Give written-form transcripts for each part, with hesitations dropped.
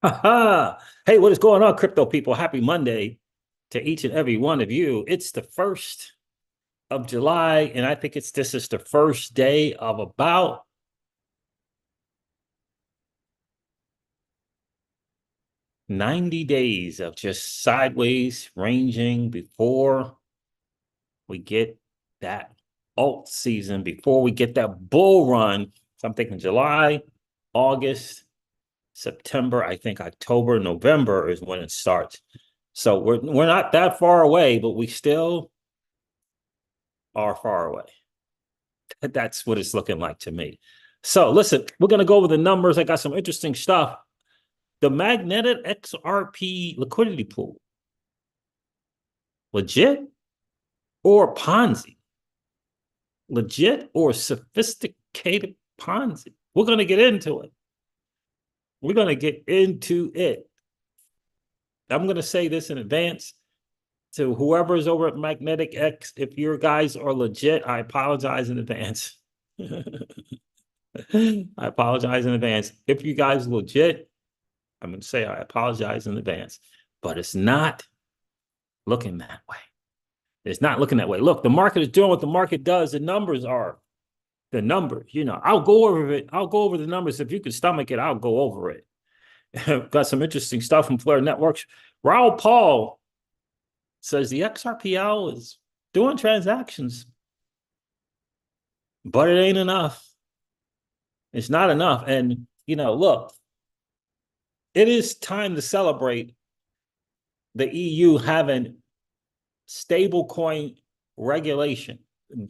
Hey, what is going on, crypto people? Happy Monday to each and every one of you. It's the 1st of July, and I think this is the first day of about 90 days of just sideways ranging before we get that alt season, before we get that bull run. So I'm thinking July, August, September, I think October, November is when it starts. So we're not that far away, but we still are far away. That's what it's looking like to me. So listen, we're going to go over the numbers. I got some interesting stuff. The magnetic XRP liquidity pool, legit or Ponzi? Legit or sophisticated Ponzi? We're going to get into it. We're going to get into it. I'm going to say this in advance to whoever's over at Magnetic X. If your guys are legit, I apologize in advance. I apologize in advance. If you guys legit, I'm going to say I apologize in advance, but it's not looking that way. It's not looking that way. Look, the market is doing what the market does. The numbers are the numbers. I'll go over it. I'll go over the numbers. If you can stomach it, I'll go over it. Got some interesting stuff from Flare Networks. Raul Paul says the XRPL is doing transactions, but it ain't enough. It's not enough. And, look, it is time to celebrate the EU having stablecoin regulation.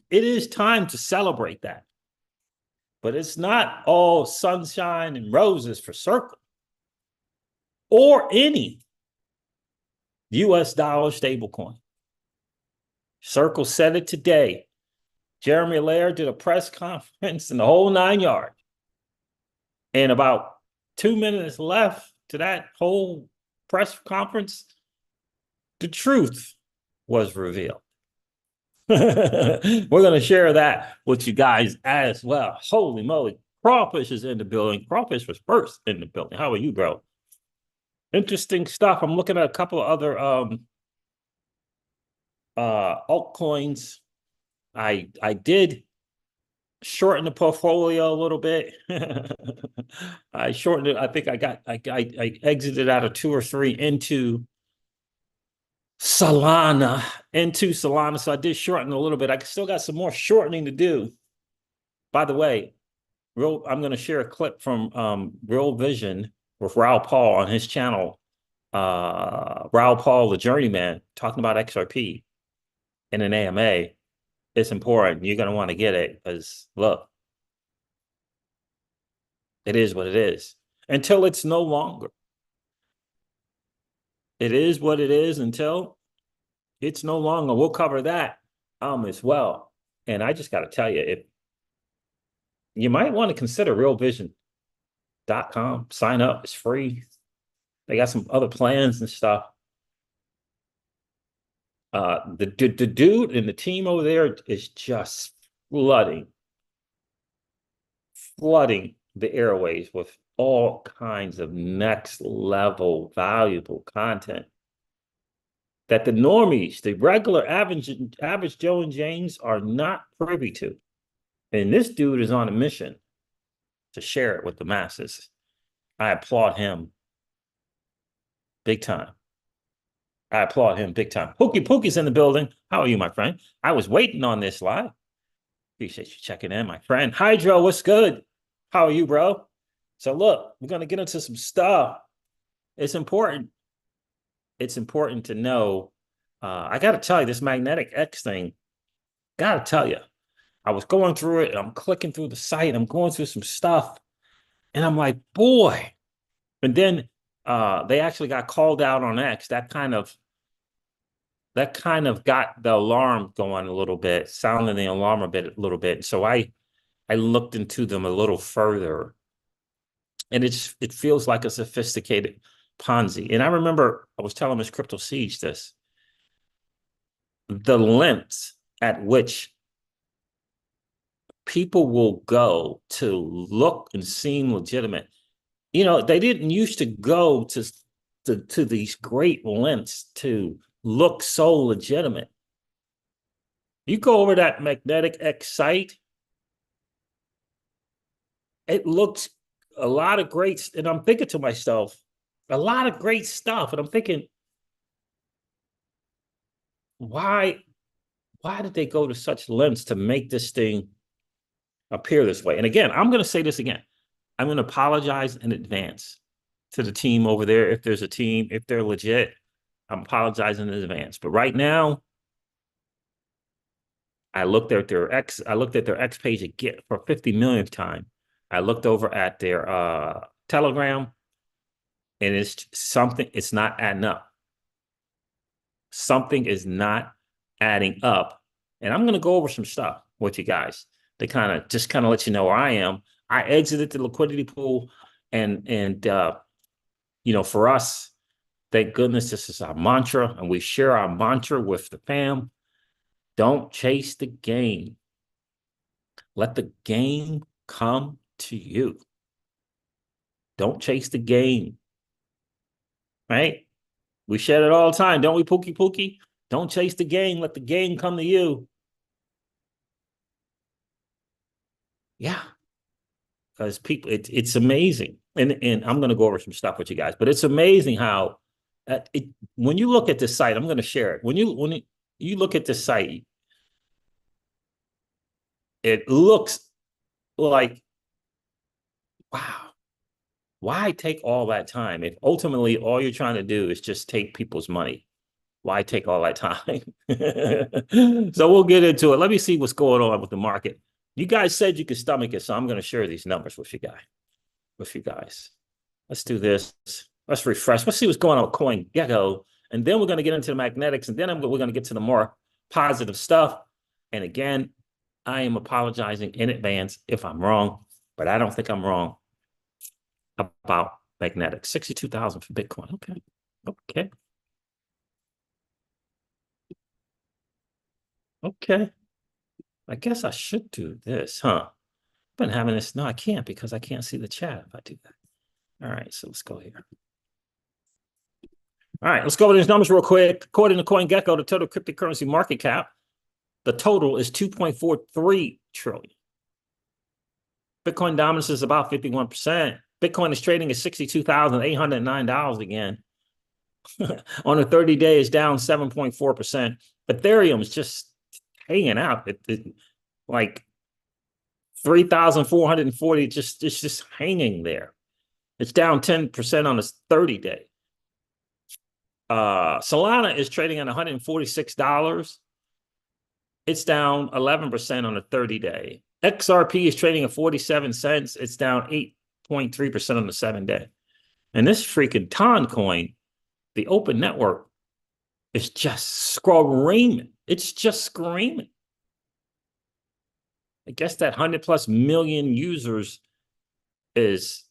It is time to celebrate that. But it's not all sunshine and roses for Circle or any US dollar stablecoin. Circle said it today. Jeremy Laird did a press conference in the whole 9 yards. And about 2 minutes left to that whole press conference, the truth was revealed. We're going to share that with you guys as well. Holy moly. Crawfish is in the building. Crawfish was first in the building. How are you, bro? Interesting stuff. I'm looking at a couple of other altcoins. I did shorten the portfolio a little bit. I shortened it. I think I exited out of 2 or 3 into Solana. So I did shorten a little bit. I still got some more shortening to do. By the way, I'm going to share a clip from Real Vision with Raul Paul on his channel. Raul Paul, the journeyman, talking about XRP in an AMA. It's important. You're going to want to get it because, look, it is what it is until it's no longer. It is what it is until it's no longer. We'll cover that as well. And I just got to tell you, if you might want to consider realvision.com. Sign up. It's free. They got some other plans and stuff. The dude and the team over there is just flooding the airways with all kinds of next level valuable content that the normies, the regular average Joe and James are not privy to. And this dude is on a mission to share it with the masses. I applaud him big time. I applaud him big time. Pookie's in the building. How are you, my friend? I was waiting on this live. Appreciate you checking in, my friend. Hydro, what's good? How are you, bro? So look, we're going to get into some stuff. It's important. It's important to know. I got to tell you, this Magnetic X thing, got to tell you, I was going through it. I'm clicking through the site. I'm going through some stuff. And I'm like, boy. And then they actually got called out on X. That kind of got the alarm going a little bit, sounding the alarm a little bit. So I looked into them a little further, and it feels like a sophisticated Ponzi. And I remember I was telling Miss Crypto Siege this, the lengths at which people will go to look and seem legitimate. You know, they didn't used to go to these great lengths to look so legitimate. You go over that Magnetic X site, it looks a lot of great, and I'm thinking to myself, a lot of great stuff. And I'm thinking, why why did they go to such lengths to make this thing appear this way? And again, I'm going to say this again. I'm going to apologize in advance to the team over there. If there's a team, if they're legit, I'm apologizing in advance. But right now, I looked at their X page again for 50 millionth time. I looked over at their Telegram, and it's not adding up. Something is not adding up. And I'm gonna go over some stuff with you guys to kind of let you know where I am. I exited the liquidity pool, and you know, for us, thank goodness this is our mantra, and we share our mantra with the fam. Don't chase the game. Let the game come to you. Don't chase the game. Right? We share it all the time, don't we, Pookie Pookie? Don't chase the game. Let the game come to you. Yeah. Because people, it's amazing. And I'm going to go over some stuff with you guys, but it's amazing how when you look at this site, I'm going to share it. When you look at this site, it looks like, wow, why take all that time if ultimately all you're trying to do is just take people's money? Why take all that time? So we'll get into it. Let me see what's going on with the market. You guys said you could stomach it, so I'm going to share these numbers with you guys. Let's do this. Let's refresh. Let's see what's going on with CoinGecko, and then we're going to get into the magnetics, and then we're going to get to the more positive stuff. And again, I am apologizing in advance if I'm wrong, but I don't think I'm wrong about magnetics. 62,000 for Bitcoin. Okay. Okay. Okay. I guess I should do this, huh? I've been having this. No, I can't because I can't see the chat if I do that. All right, so let's go here. All right, let's go over these numbers real quick. According to CoinGecko, the total cryptocurrency market cap, the total is 2.43 trillion. Bitcoin dominance is about 51%. Bitcoin is trading at $62,809 again. On a 30-day, it's down 7.4%. Ethereum is just hanging out. Like 3,440, it's just hanging there. It's down 10% on a 30-day. Solana is trading at $146. It's down 11% on a 30-day. XRP is trading at 47 cents. It's down 8.3% on the 7-day. And this freaking TON coin, the open network, is just screaming. It's just screaming. I guess that 100+ million users is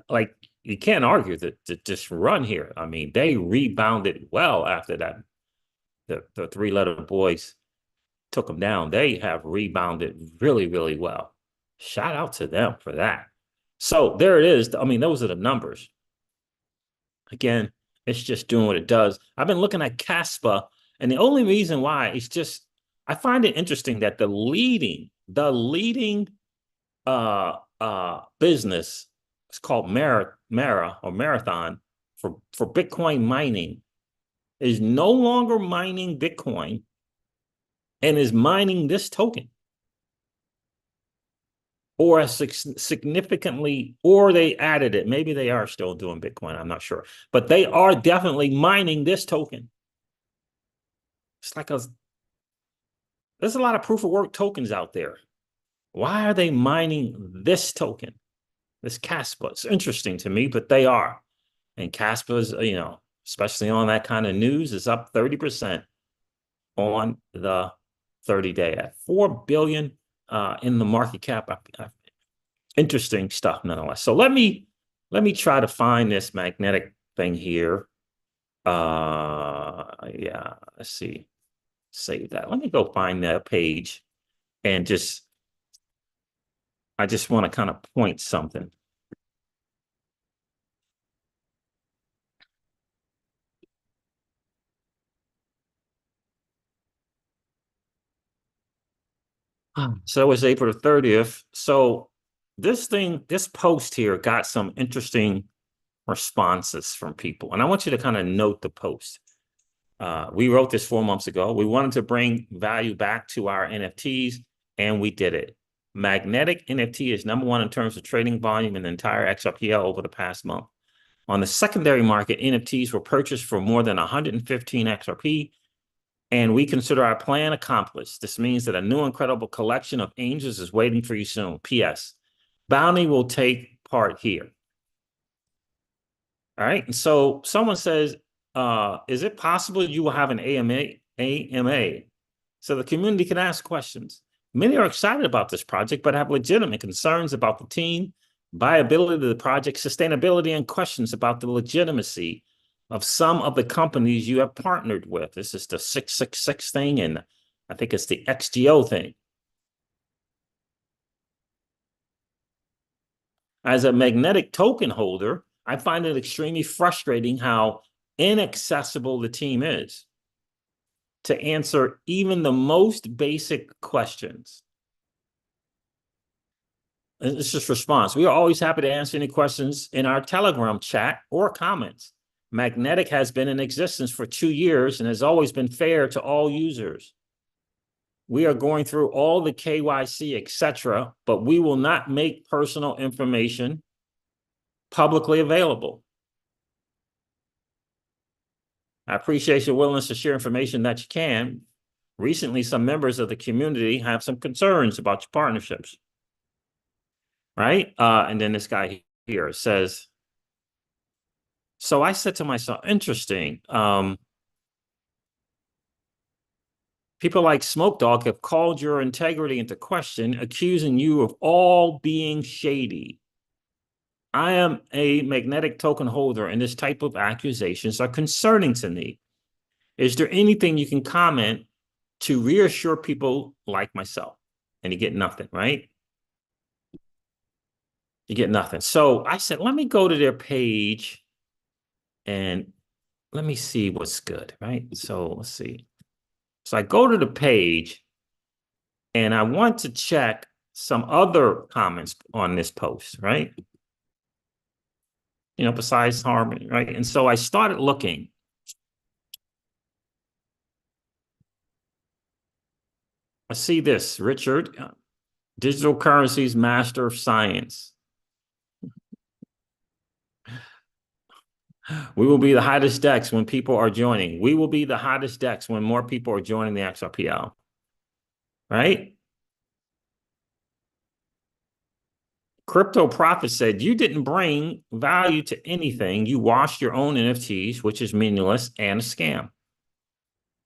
like, you can't argue that this run here. I mean, they rebounded well after that. The three-letter boys took them down. They have rebounded really, really well. Shout out to them for that. So there it is. I mean, those are the numbers. Again, it's just doing what it does. I've been looking at Caspa, and the only reason why is just, I find it interesting that the leading business, it's called Marathon for Bitcoin mining, is no longer mining Bitcoin and is mining this token, or significantly, or they added it. Maybe they are still doing Bitcoin. I'm not sure, but they are definitely mining this token. It's like there's a lot of proof of work tokens out there. Why are they mining this token? This Caspa. It's interesting to me, but they are. And Caspa's, you know, especially on that kind of news, is up 30% on the 30-day at 4 billion in the market cap. Interesting stuff nonetheless. So let me try to find this magnetic thing here. Yeah, let's see. Save that. Let me go find that page and I just want to kind of point something. So it was April the 30th. So this post here got some interesting responses from people. And I want you to kind of note the post. We wrote this 4 months ago. We wanted to bring value back to our NFTs, and we did it. Magnetic NFT is number one in terms of trading volume in the entire XRPL over the past month. On the secondary market, NFTs were purchased for more than 115 XRP, and we consider our plan accomplished. This means that a new incredible collection of angels is waiting for you soon. P.S. Bounty will take part here. All right. And so someone says, is it possible you will have an AMA? So the community can ask questions. Many are excited about this project, but have legitimate concerns about the team, viability of the project, sustainability, and questions about the legitimacy of some of the companies you have partnered with. This is the 666 thing, and I think it's the XGO thing. As a magnetic token holder, I find it extremely frustrating how inaccessible the team is to answer even the most basic questions. It's just response. We are always happy to answer any questions in our Telegram chat or comments. Magnetic has been in existence for 2 years and has always been fair to all users. We are going through all the KYC, etc., but we will not make personal information publicly available. I appreciate your willingness to share information that you can. Recently, some members of the community have some concerns about your partnerships. Right? And then this guy here says, so I said to myself, interesting. People like Smoke Dog have called your integrity into question, accusing you of all being shady. I am a magnetic token holder, and this type of accusations are concerning to me. Is there anything you can comment to reassure people like myself? And you get nothing, right? You get nothing. So I said, let me go to their page and let me see what's good, right? So let's see. So I go to the page and I want to check some other comments on this post, right? You know, besides Harmony, right? And so I started looking. I see this, Richard, digital currencies, master of science. We will be the hottest DEX when people are joining. We will be the hottest DEX when more people are joining the XRPL, right? Crypto Prophet said, you didn't bring value to anything. You washed your own NFTs, which is meaningless and a scam.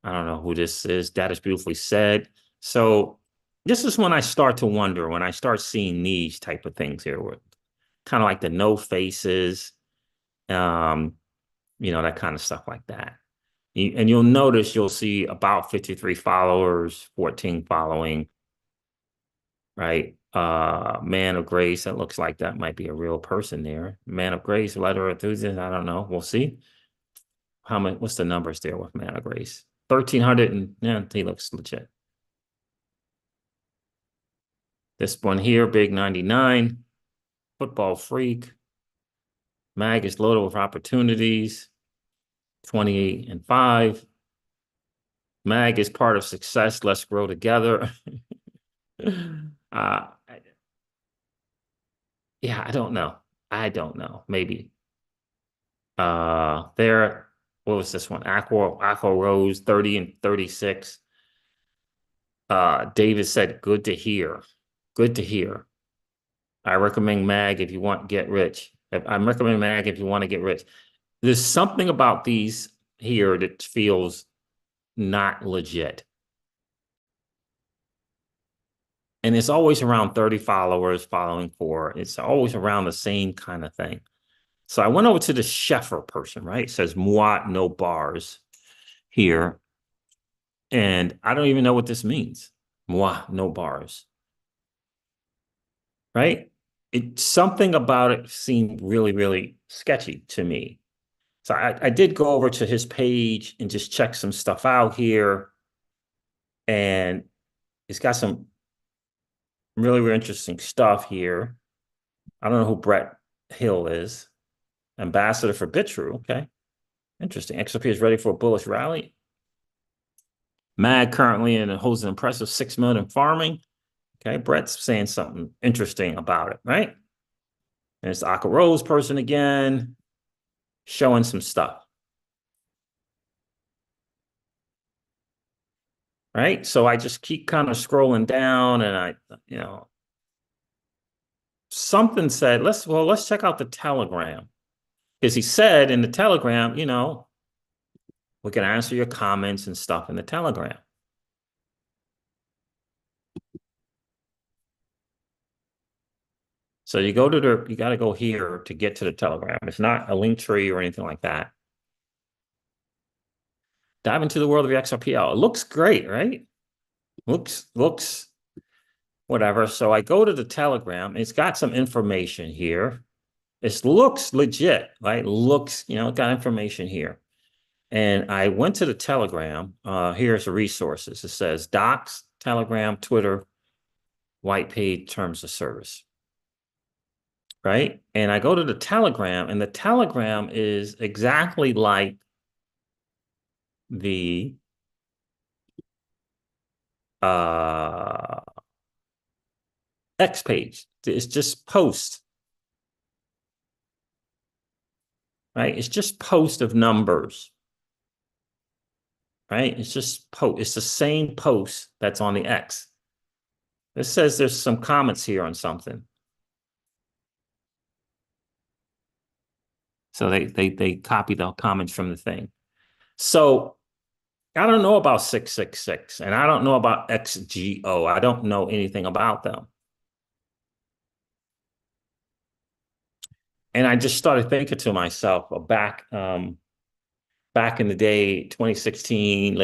I don't know who this is. That is beautifully said. So this is when I start to wonder, when I start seeing these type of things here, with kind of like the no faces, you know, that kind of stuff like that. And you'll notice, you'll see about 53 followers, 14 following, right? Man of Grace, that looks like that might be a real person there. Man of Grace, letter enthusiast, I don't know. We'll see. How many, what's the numbers there with Man of Grace? 1,300, and yeah, he looks legit. This one here, Big 99, Football Freak. Mag is loaded with opportunities, 28 and 5. Mag is part of success. Let's grow together. Yeah, I don't know. I don't know. Maybe. There, what was this one? Aqua Rose, 30 and 36. David said, good to hear. Good to hear. I recommend Mag if you want to get rich. I recommend Mag if you want to get rich. There's something about these here that feels not legit. And it's always around 30 followers, following 4. It's always around the same kind of thing. So I went over to the Sheffer person, right? It says moi, no bars here. And I don't even know what this means. Moi, no bars. Right? Something about it seemed really, really sketchy to me. So I did go over to his page and just check some stuff out here. And it's got some Really, really interesting stuff here. I don't know who Brett Hill is. Ambassador for Bitrue. Okay. Interesting. XRP is ready for a bullish rally. MAG currently holds an impressive 6 million in farming. Okay. Brett's saying something interesting about it, right? And it's the Aka Rose person again, showing some stuff. Right. So I just keep kind of scrolling down and something said, let's check out the Telegram. Because he said in the Telegram, we can answer your comments and stuff in the Telegram. So you got to go here to get to the Telegram. It's not a link tree or anything like that. Dive into the world of the XRPL. It looks great, right? Looks whatever. So I go to the Telegram. It's got some information here. It looks legit, right? Looks, got information here. And I went to the Telegram. Here's the resources. It says Docs, Telegram, Twitter, white page, terms of service. Right? And I go to the Telegram, and the Telegram is exactly like the X page. It's just post. Right? It's just post of numbers. Right? It's just post. It's the same post that's on the X. It says there's some comments here on something. So they copy the comments from the thing. So I don't know about 666 and I don't know about XGO. I don't know anything about them. And I just started thinking to myself back in the day, 2016,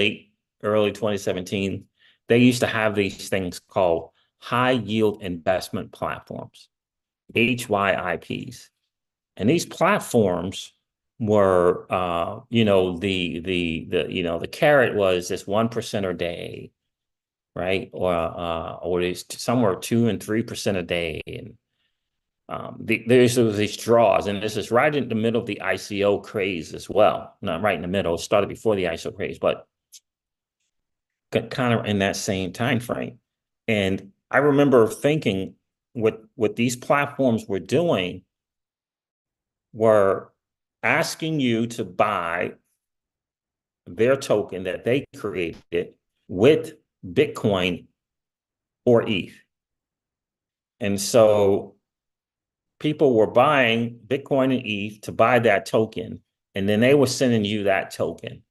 early 2017, they used to have these things called high yield investment platforms, HYIPs. And these platforms were, the carrot was this 1% a day, right? Or it's somewhere 2 and 3% a day. And there's these draws, and this is right in the middle of the ICO craze as well. Not right in the middle. It started before the ICO craze, but kind of in that same time frame. And I remember thinking what these platforms were doing were asking you to buy their token that they created with Bitcoin or ETH. And so people were buying Bitcoin and ETH to buy that token, and then they were sending you that token,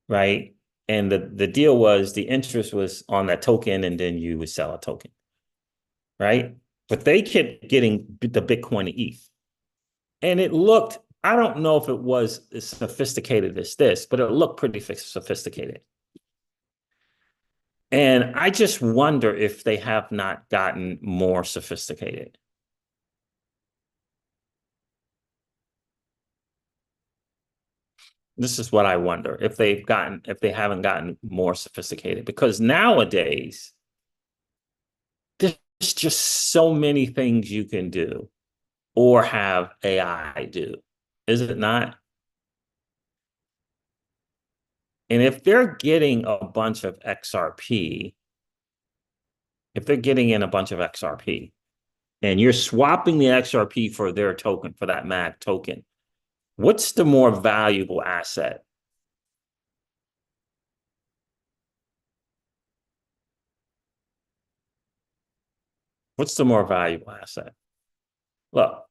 right? And the deal was the interest was on that token, and then you would sell a token, right? But they kept getting the Bitcoin and ETH. And it looked, I don't know if it was as sophisticated as this, but it looked pretty sophisticated. And I just wonder if they have not gotten more sophisticated. This is what I wonder if they haven't gotten more sophisticated, because nowadays there's just so many things you can do or have AI do, is it not? And if they're getting a bunch of XRP, if they're getting in a bunch of XRP and you're swapping the XRP for their token, for that MAG token, what's the more valuable asset? What's the more valuable asset? Look,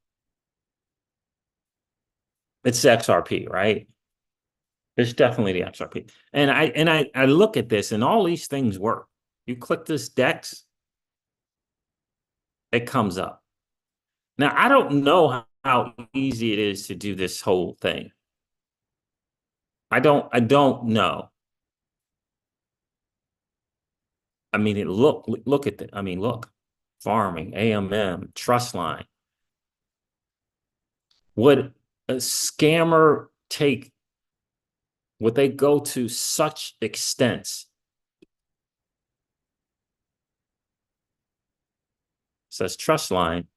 it's XRP, right? It's definitely the XRP. And I look at this and all these things work. You click this DEX, it comes up. Now, I don't know how easy it is to do this whole thing. I don't know. I mean, look at it. I mean, look, farming, AMM, trust line. Would a scammer would they go to such extents says trust line,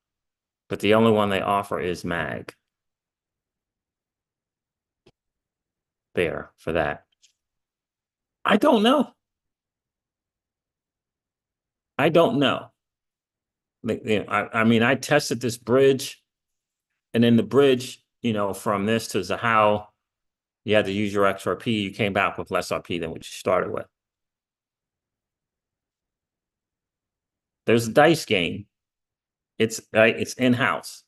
but the only one they offer is MAG. There for that. I don't know. I don't know. I mean, I tested this bridge, and in the bridge, from this to Zahao, you had to use your XRP. You came back with less RP than what you started with. There's a dice game. It's in-house,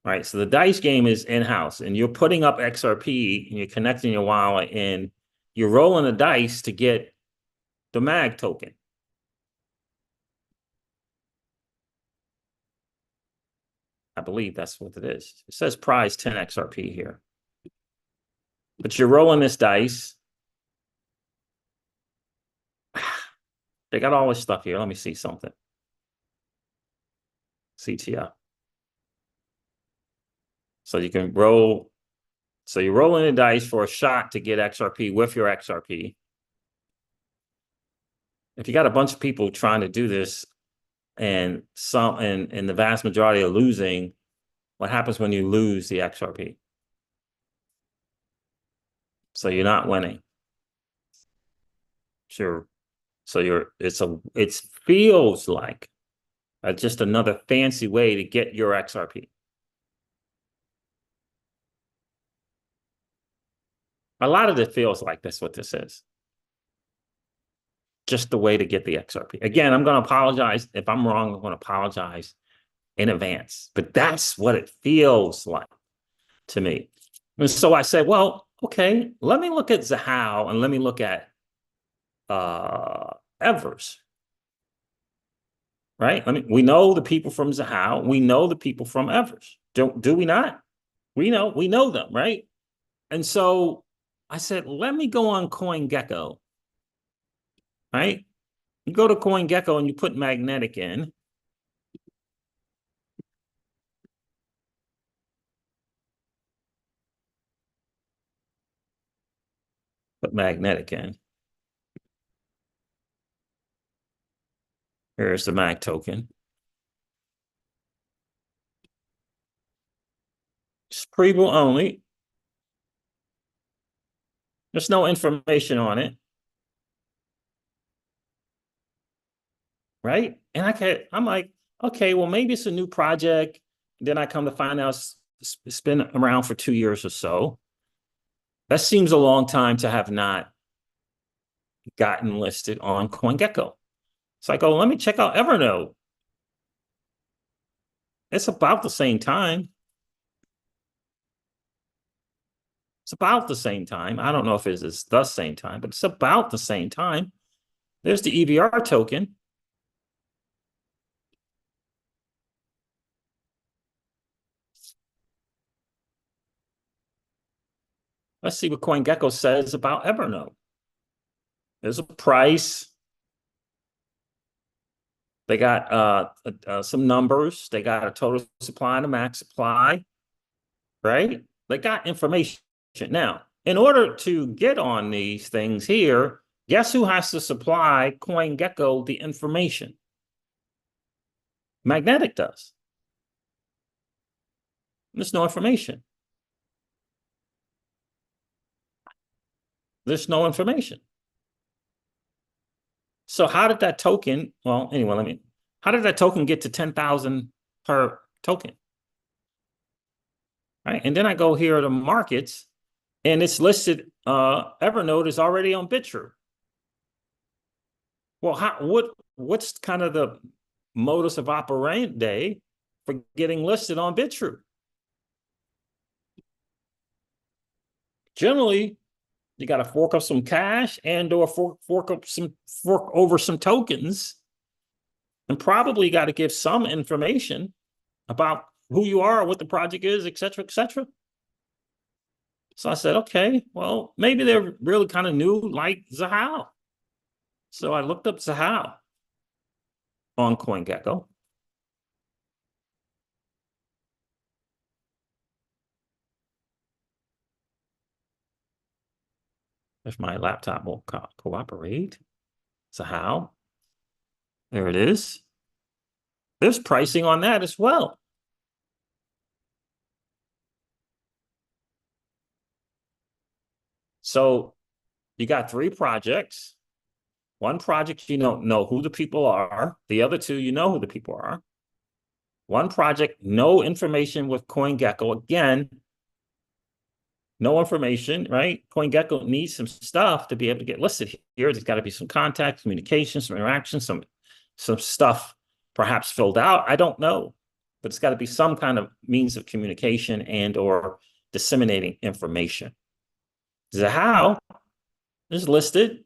right? So the dice game is in-house, and you're putting up XRP, and you're connecting your wallet, and you're rolling the dice to get the MAG token. I believe that's what it is. It says prize 10 XRP here. But you're rolling this dice. They got all this stuff here. Let me see something. CTF. So you can roll. So you're rolling the dice for a shot to get XRP with your XRP. If you got a bunch of people trying to do this, and the vast majority are losing, what happens when you lose the XRP? So you're not winning. Sure. So it feels like just another fancy way to get your XRP. A lot of it feels like that's what this is. Just the way to get the XRP. Again, I'm going to apologize. If I'm wrong, I'm going to apologize in advance. But that's what it feels like to me. And so I said, well, okay, let me look at Zahao and let me look at Evers. Right? We know the people from Zahao. We know the people from Evers. Do we not? We know them, right? And so I said, let me go on CoinGecko. Right? You go to CoinGecko and you put magnetic in. Put magnetic in. Here's the MAG token. It's Preble only. There's no information on it. Right? And I'm like, okay, well, maybe it's a new project. Then I come to find out it's been around for 2 years or so. That seems a long time to have not gotten listed on CoinGecko. So I go, let me check out Evernote. It's about the same time. It's about the same time. I don't know if it is the same time, but it's about the same time. There's the EVR token. Let's see what CoinGecko says about Evernote. There's a price. They got some numbers. They got a total supply and a max supply, right? They got information. Now, in order to get on these things here, guess who has to supply CoinGecko the information? Magnetic does. There's no information. There's no information. So how did that token, well, anyway, how did that token get to 10,000 per token? Right. And then I go here to markets and it's listed, Evernote is already on BitTrue. Well, what's kind of the modus of operandi for getting listed on BitTrue? Generally, you got to fork up some cash or fork over some tokens, and probably got to give some information about who you are, what the project is, et cetera, et cetera. So I said, okay, well, maybe they're really kind of new, like Zahao. So I looked up Zahao on CoinGecko. If my laptop will cooperate. Zahao. There it is. There's pricing on that as well. So you got 3 projects. One project, you don't know who the people are. The other 2, you know who the people are. One project, no information with CoinGecko. Again, no information, right? CoinGecko needs some stuff to be able to get listed here. There's got to be some contact, communication, some interaction, some stuff perhaps filled out. I don't know, but it's got to be some kind of means of communication and or disseminating information. Zahao is listed.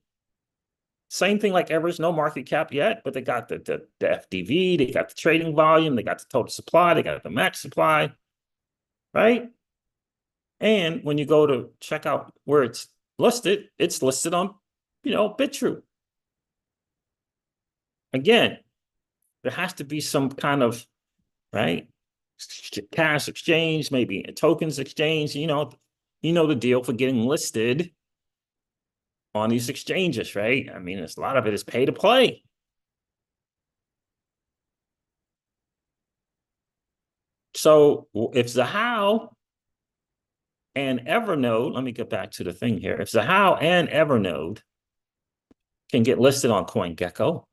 Same thing like Everest, no market cap yet, but they got the FDV, they got the trading volume, they got the total supply, they got the max supply, right? And when you go to check out where it's listed on, BitTrue. Again, there has to be some kind of, right, cash exchange, maybe a tokens exchange, the deal for getting listed on these exchanges, right? I mean, a lot of it is pay to play. So if Zahao and Evernote, let me get back to the thing here. If Zahao and Evernote can get listed on CoinGecko,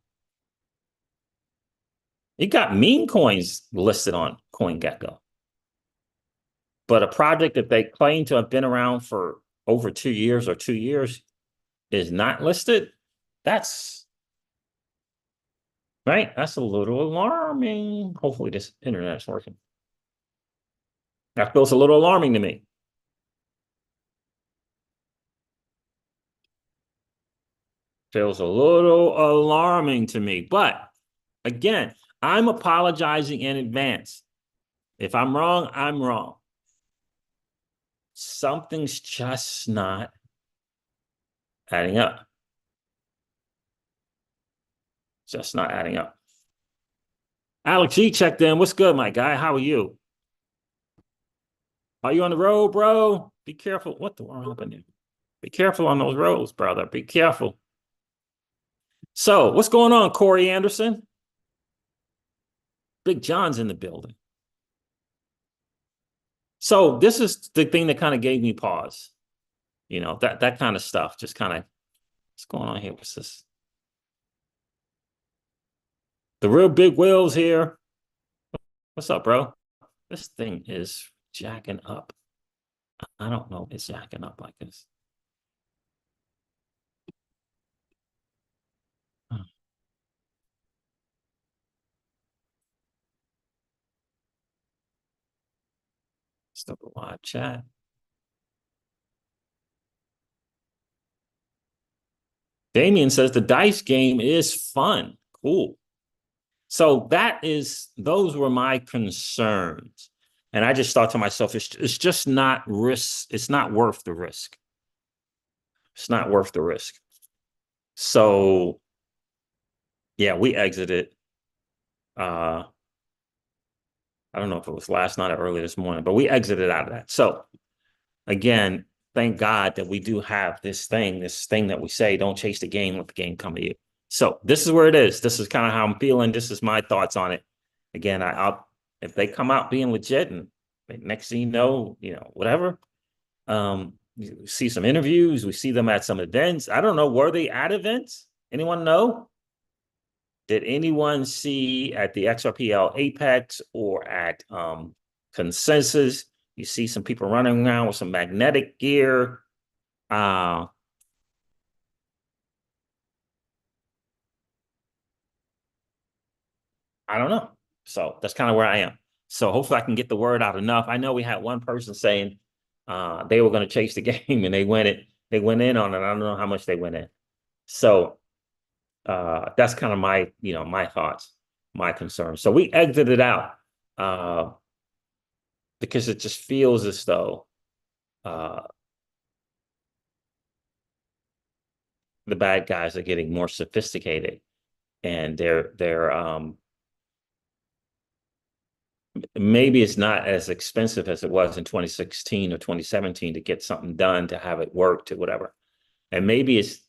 you got meme coins listed on CoinGecko. But a project that they claim to have been around for over 2 years or 2 years is not listed, that's right. That's a little alarming. Hopefully this internet is working. That feels a little alarming to me. Feels a little alarming to me. But again, I'm apologizing in advance. If I'm wrong, I'm wrong. Something's just not adding up. Just not adding up. Alex G checked in. What's good, my guy? How are you? Are you on the road, bro? Be careful. What the world happened here? Be careful on those roads, brother. Be careful. So, what's going on, Corey Anderson? Big John's in the building. So, this is the thing that kind of gave me pause. That kind of stuff. Just kind of, what's going on here? What's this? The real big whales here. What's up, bro? This thing is jacking up. I don't know. It's jacking up like this. Stop a live chat. Damien says the dice game is fun. Cool. So those were my concerns. And I just thought to myself, it's just not risk. It's not worth the risk. It's not worth the risk. So yeah, we exited. I don't know if it was last night or early this morning, but we exited out of that. So again, thank God that we do have this thing that we say, don't chase the game, let the game come to you. So this is where it is. This is kind of how I'm feeling. This is my thoughts on it. Again, I'll if they come out being legit and next thing you know, whatever. You see some interviews. We see them at some events. I don't know. Were they at events? Anyone know? Did anyone see at the XRPL Apex or at Consensus? You see some people running around with some magnetic gear. I don't know. So that's kind of where I am. So hopefully I can get the word out enough. I know we had one person saying they were going to chase the game and they went in on it. I don't know how much they went in. So that's kind of my, my thoughts, my concerns. So we exited out because it just feels as though the bad guys are getting more sophisticated and they're maybe it's not as expensive as it was in 2016 or 2017 to get something done, to have it work, to whatever. And maybe it's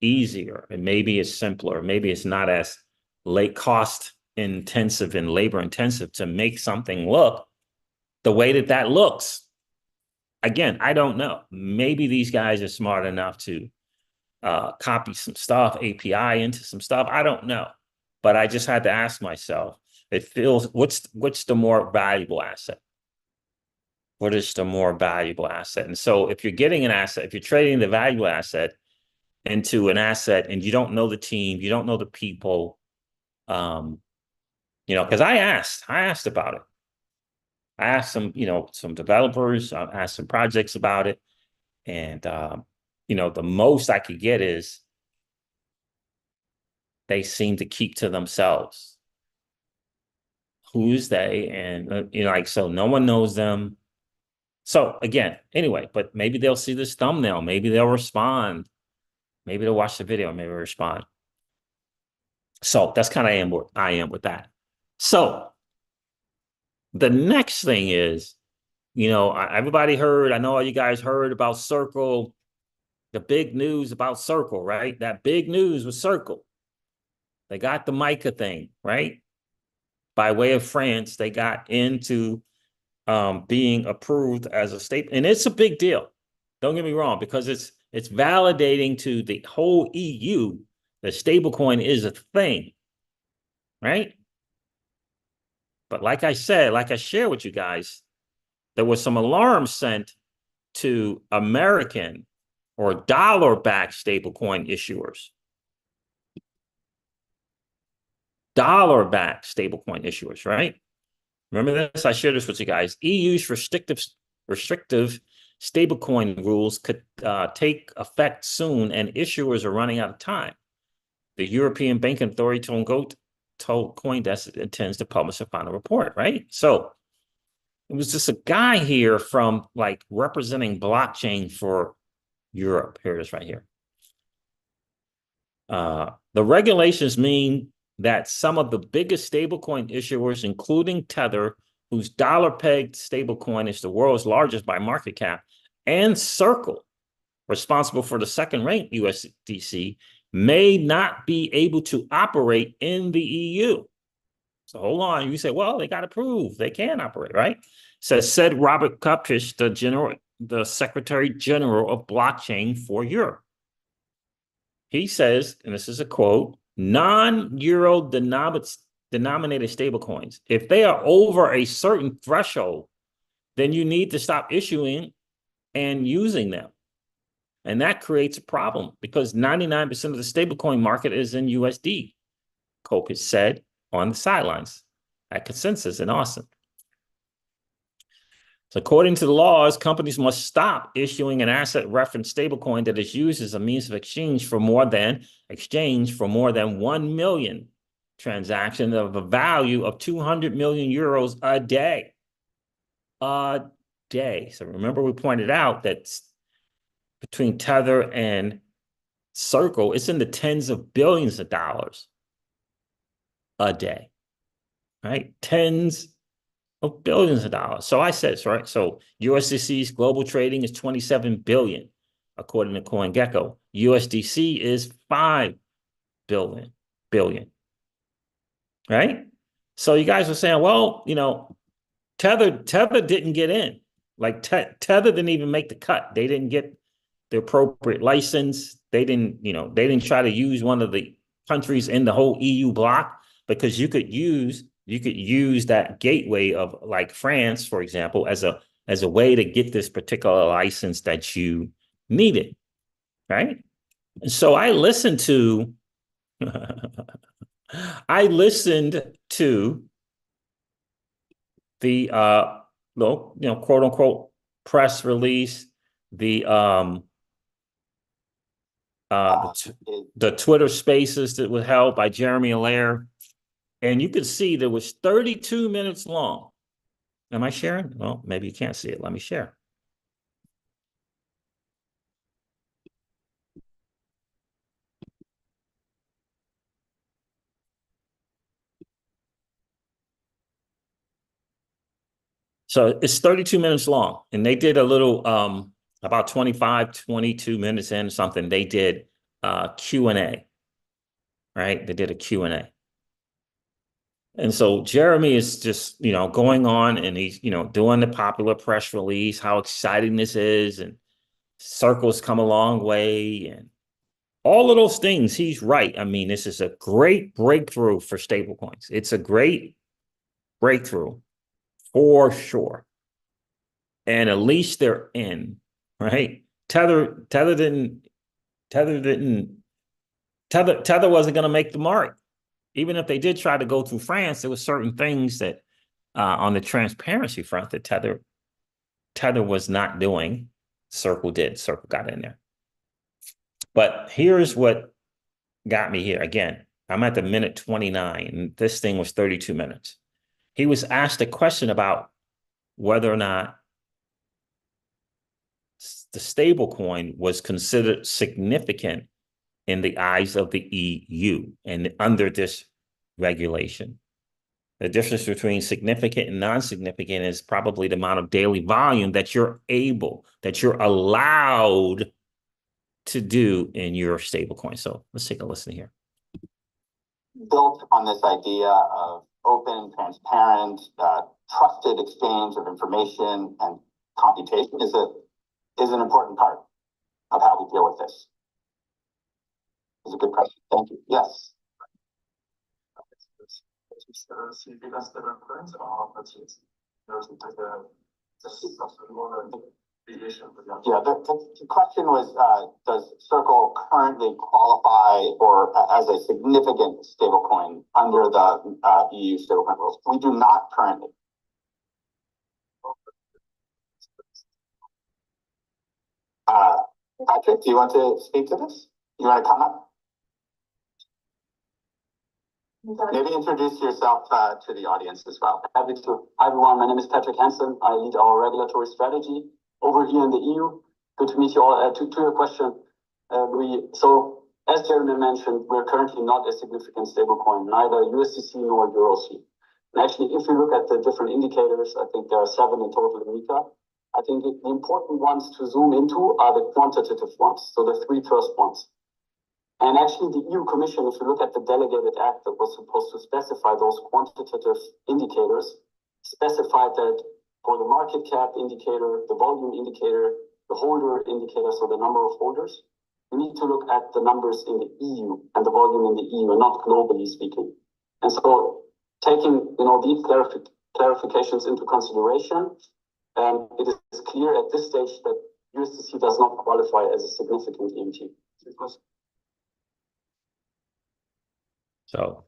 easier and maybe it's simpler. Maybe it's not as late cost intensive and labor intensive to make something look the way that that looks. Again, I don't know. Maybe these guys are smart enough to copy some stuff, API into some stuff. I don't know. But I just had to ask myself, it feels, what's the more valuable asset? What is the more valuable asset? And so if you're getting an asset, if you're trading the valuable asset into an asset and you don't know the team, you don't know the people, because I asked about it. I asked some developers, I asked some projects about it. And, the most I could get is they seem to keep to themselves. Who's they? And, so no one knows them. So again, anyway, but maybe they'll see this thumbnail. Maybe they'll respond. Maybe they'll watch the video. Maybe respond. So that's kind of where I am with that. So the next thing is, everybody heard, I know all you guys heard about Circle, the big news about Circle, right? That big news was Circle. They got the Mica thing, right? By way of France, they got into being approved as a state. And it's a big deal. Don't get me wrong, because it's validating to the whole EU that stablecoin is a thing, right? But like I said, like I shared with you guys, there was some alarm sent to American or dollar-backed stablecoin issuers. Dollar-backed stablecoin issuers, right? Remember this? I shared this with you guys. EU's restrictive stablecoin rules could take effect soon, and issuers are running out of time. The European Banking Authority told CoinDesk it intends to publish a final report, right? So it was just a guy here from representing blockchain for Europe. Here it is right here. The regulations mean that some of the biggest stablecoin issuers, including Tether, whose dollar-pegged stablecoin is the world's largest by market cap, and Circle, responsible for the second-ranked USDC, may not be able to operate in the EU. So hold on. You say, well, they got to prove they can operate, right? Said Robert Kupich, the Secretary General of Blockchain for Europe. He says, and this is a quote, non-euro denominated stablecoins, if they are over a certain threshold, then you need to stop issuing and using them. And that creates a problem because 99% of the stablecoin market is in USD, Kopich said on the sidelines at Consensus in Austin. So according to the laws, companies must stop issuing an asset reference stablecoin that is used as a means of exchange for more than 1 million transactions of a value of 200 million euros a day. A day. So remember we pointed out that between Tether and Circle, it's in the tens of billions of dollars a day, right? Tens of billions of dollars. So I said, right? So USDC's global trading is 27 billion, according to CoinGecko. USDC is 5 billion, right? So you guys were saying, well, Tether didn't get in. Tether didn't even make the cut. They didn't get the appropriate license. They didn't try to use one of the countries in the whole EU bloc, because you could use that gateway of France, for example, as a way to get this particular license that you needed, right? And so I listened to the quote unquote press release, the Twitter spaces that were held by Jeremy Allaire. And you can see that was 32 minutes long. Am I sharing? Well, maybe you can't see it. Let me share. So it's 32 minutes long. And they did a little, about 22 minutes in or something, they did Q&A, right? They did a Q&A. And so Jeremy is just, going on and he's, doing the popular press release, how exciting this is, and Circle's come a long way, and all of those things. He's right. I mean, this is a great breakthrough for stablecoins. It's a great breakthrough for sure. And at least they're in, right? Tether wasn't going to make the mark. Even if they did try to go through France, there were certain things that on the transparency front that Tether was not doing. Circle did. Circle got in there. But here's what got me here. Again, I'm at the minute 29, and this thing was 32 minutes. He was asked a question about whether or not the stablecoin was considered significant in the eyes of the EU and under this regulation. The difference between significant and non-significant is probably the amount of daily volume that you're allowed to do in your stablecoin. So let's take a listen here. Built on this idea of open, transparent, trusted exchange of information and computation is an important part of how we deal with this. It's a good question. Thank you. Yes. Yeah, the question was, does Circle currently qualify as a significant stablecoin under the EU stablecoin rules? We do not currently. Patrick, do you want to speak to this? You want to come up? Maybe introduce yourself to the audience as well. Happy to. Hi everyone, my name is Patrick Hansen. I lead our regulatory strategy over here in the EU. Good to meet you all. To your question, so as Jeremy mentioned, we're currently not a significant stablecoin, neither USDC nor EURC. And actually, if you look at the different indicators, I think there are 7 in total in Mica. I think the important ones to zoom into are the quantitative ones, so the 3 first ones. And actually, the EU Commission, if you look at the delegated act that was supposed to specify those quantitative indicators, specified that for the market cap indicator, the volume indicator, the holder indicator, so the number of holders, we need to look at the numbers in the EU and the volume in the EU and not globally speaking. And so taking these clarifications into consideration, it is clear at this stage that USDC does not qualify as a significant EMT. So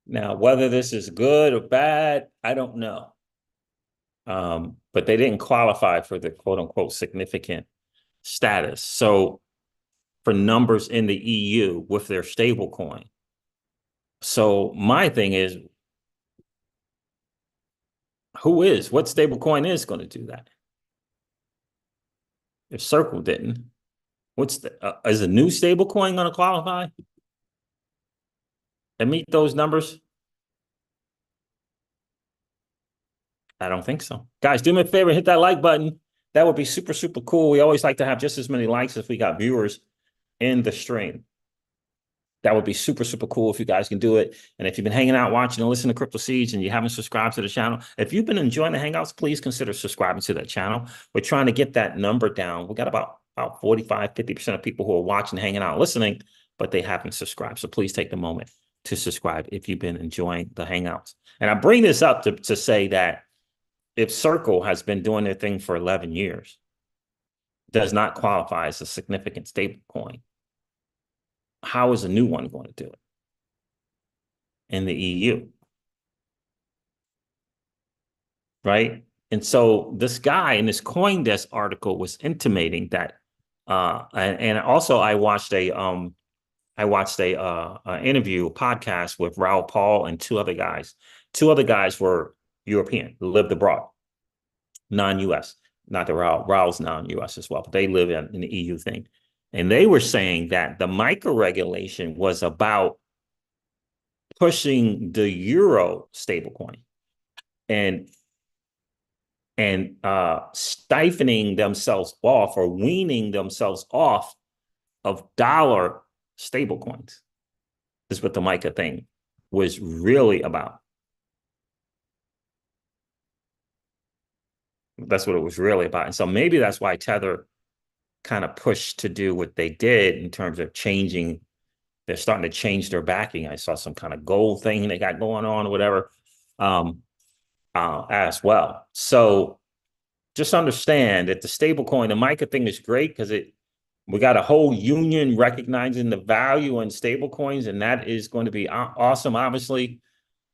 now whether this is good or bad, I don't know. But they didn't qualify for the quote unquote significant status. So for numbers in the EU with their stable coin. So my thing is, what stable coin is going to do that? If Circle didn't, is a new stable coin going to qualify and meet those numbers? I don't think so. Guys, do me a favor, hit that like button. That would be super, super cool. We always like to have just as many likes as we got viewers in the stream. That would be super, super cool if you guys can do it. And if you've been hanging out, watching, and listening to Crypto Seeds and you haven't subscribed to the channel, if you've been enjoying the Hangouts, please consider subscribing to that channel. We're trying to get that number down. We got about 45, 50% of people who are watching, hanging out, listening, but they haven't subscribed. So please take the moment to subscribe if you've been enjoying the Hangouts. And I bring this up to say that if Circle has been doing their thing for 11 years, does not qualify as a significant stable coin, how is a new one going to do it in the EU? Right? And so this guy in this CoinDesk article was intimating that, and also I watched a interview, a podcast with Raoul Paul and 2 other guys. 2 other guys were European, lived abroad, non-US. Not that Raoul's non-US as well, but they live in the EU thing. And they were saying that the MiCA regulation was about pushing the euro stablecoin and stifling themselves off or weaning themselves off of dollar stablecoins. This is what the MiCA thing was really about. That's what it was really about. And so maybe that's why Tether kind of pushed to do what they did in terms of changing. They're starting to change their backing. I saw some kind of gold thing they got going on or whatever as well. So just understand that the stablecoin, the Mica thing is great because we got a whole union recognizing the value in stablecoins, and that is going to be awesome, obviously.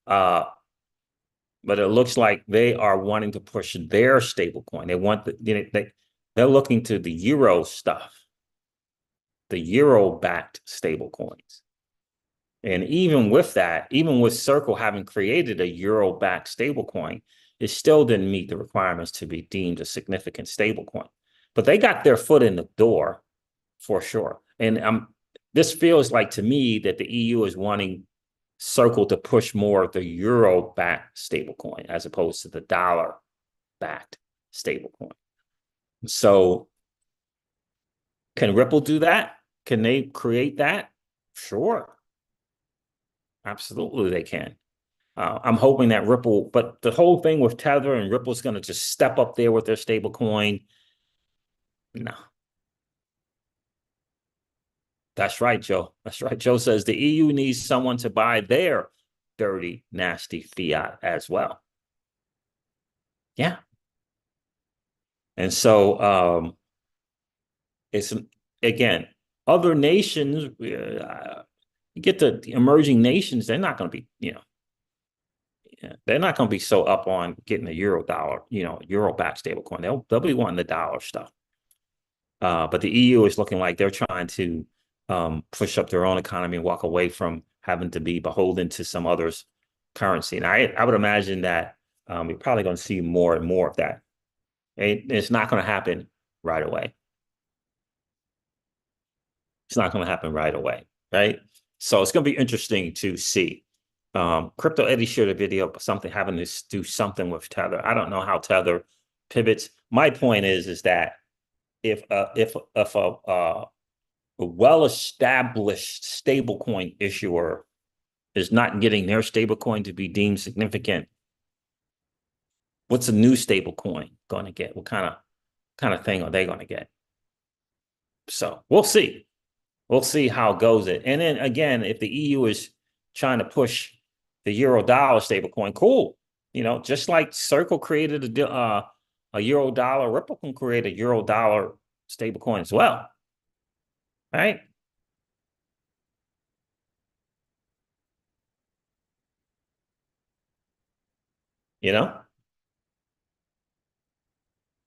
But it looks like they are wanting to push their stablecoin. They want they're looking to the euro stuff, the euro-backed stablecoins. And even with that, even with Circle having created a euro-backed stablecoin, it still didn't meet the requirements to be deemed a significant stablecoin. But they got their foot in the door for sure. And this feels like to me that the EU is wanting Circle to push more of the euro-backed stablecoin as opposed to the dollar-backed stablecoin. So can Ripple do that? Can they create that? Sure. Absolutely, they can. I'm hoping that Ripple, but the whole thing with Tether and Ripple's going to just step up there with their stable coin. No. That's right, Joe. That's right. Joe says the EU needs someone to buy their dirty, nasty fiat as well. Yeah. And so it's, again, other nations, you get the emerging nations, they're not going to be, they're not going to be so up on getting a euro backed stablecoin. They'll be wanting the dollar stuff. But the EU is looking like they're trying to push up their own economy and walk away from having to be beholden to some other's currency. And I would imagine that we're probably going to see more and more of that. It's not going to happen right away. It's not going to happen right away, right? So it's going to be interesting to see. Crypto Eddie shared a video of something having to do something with Tether. I don't know how Tether pivots. My point is that if a well-established stablecoin issuer is not getting their stablecoin to be deemed significant, what's a new stablecoin going to get? What kind of thing are they going to get? So we'll see. We'll see how it goes. And then again, if the EU is trying to push the euro dollar stablecoin, cool. Just like Circle created a euro dollar, Ripple can create a euro dollar stablecoin as well. Right?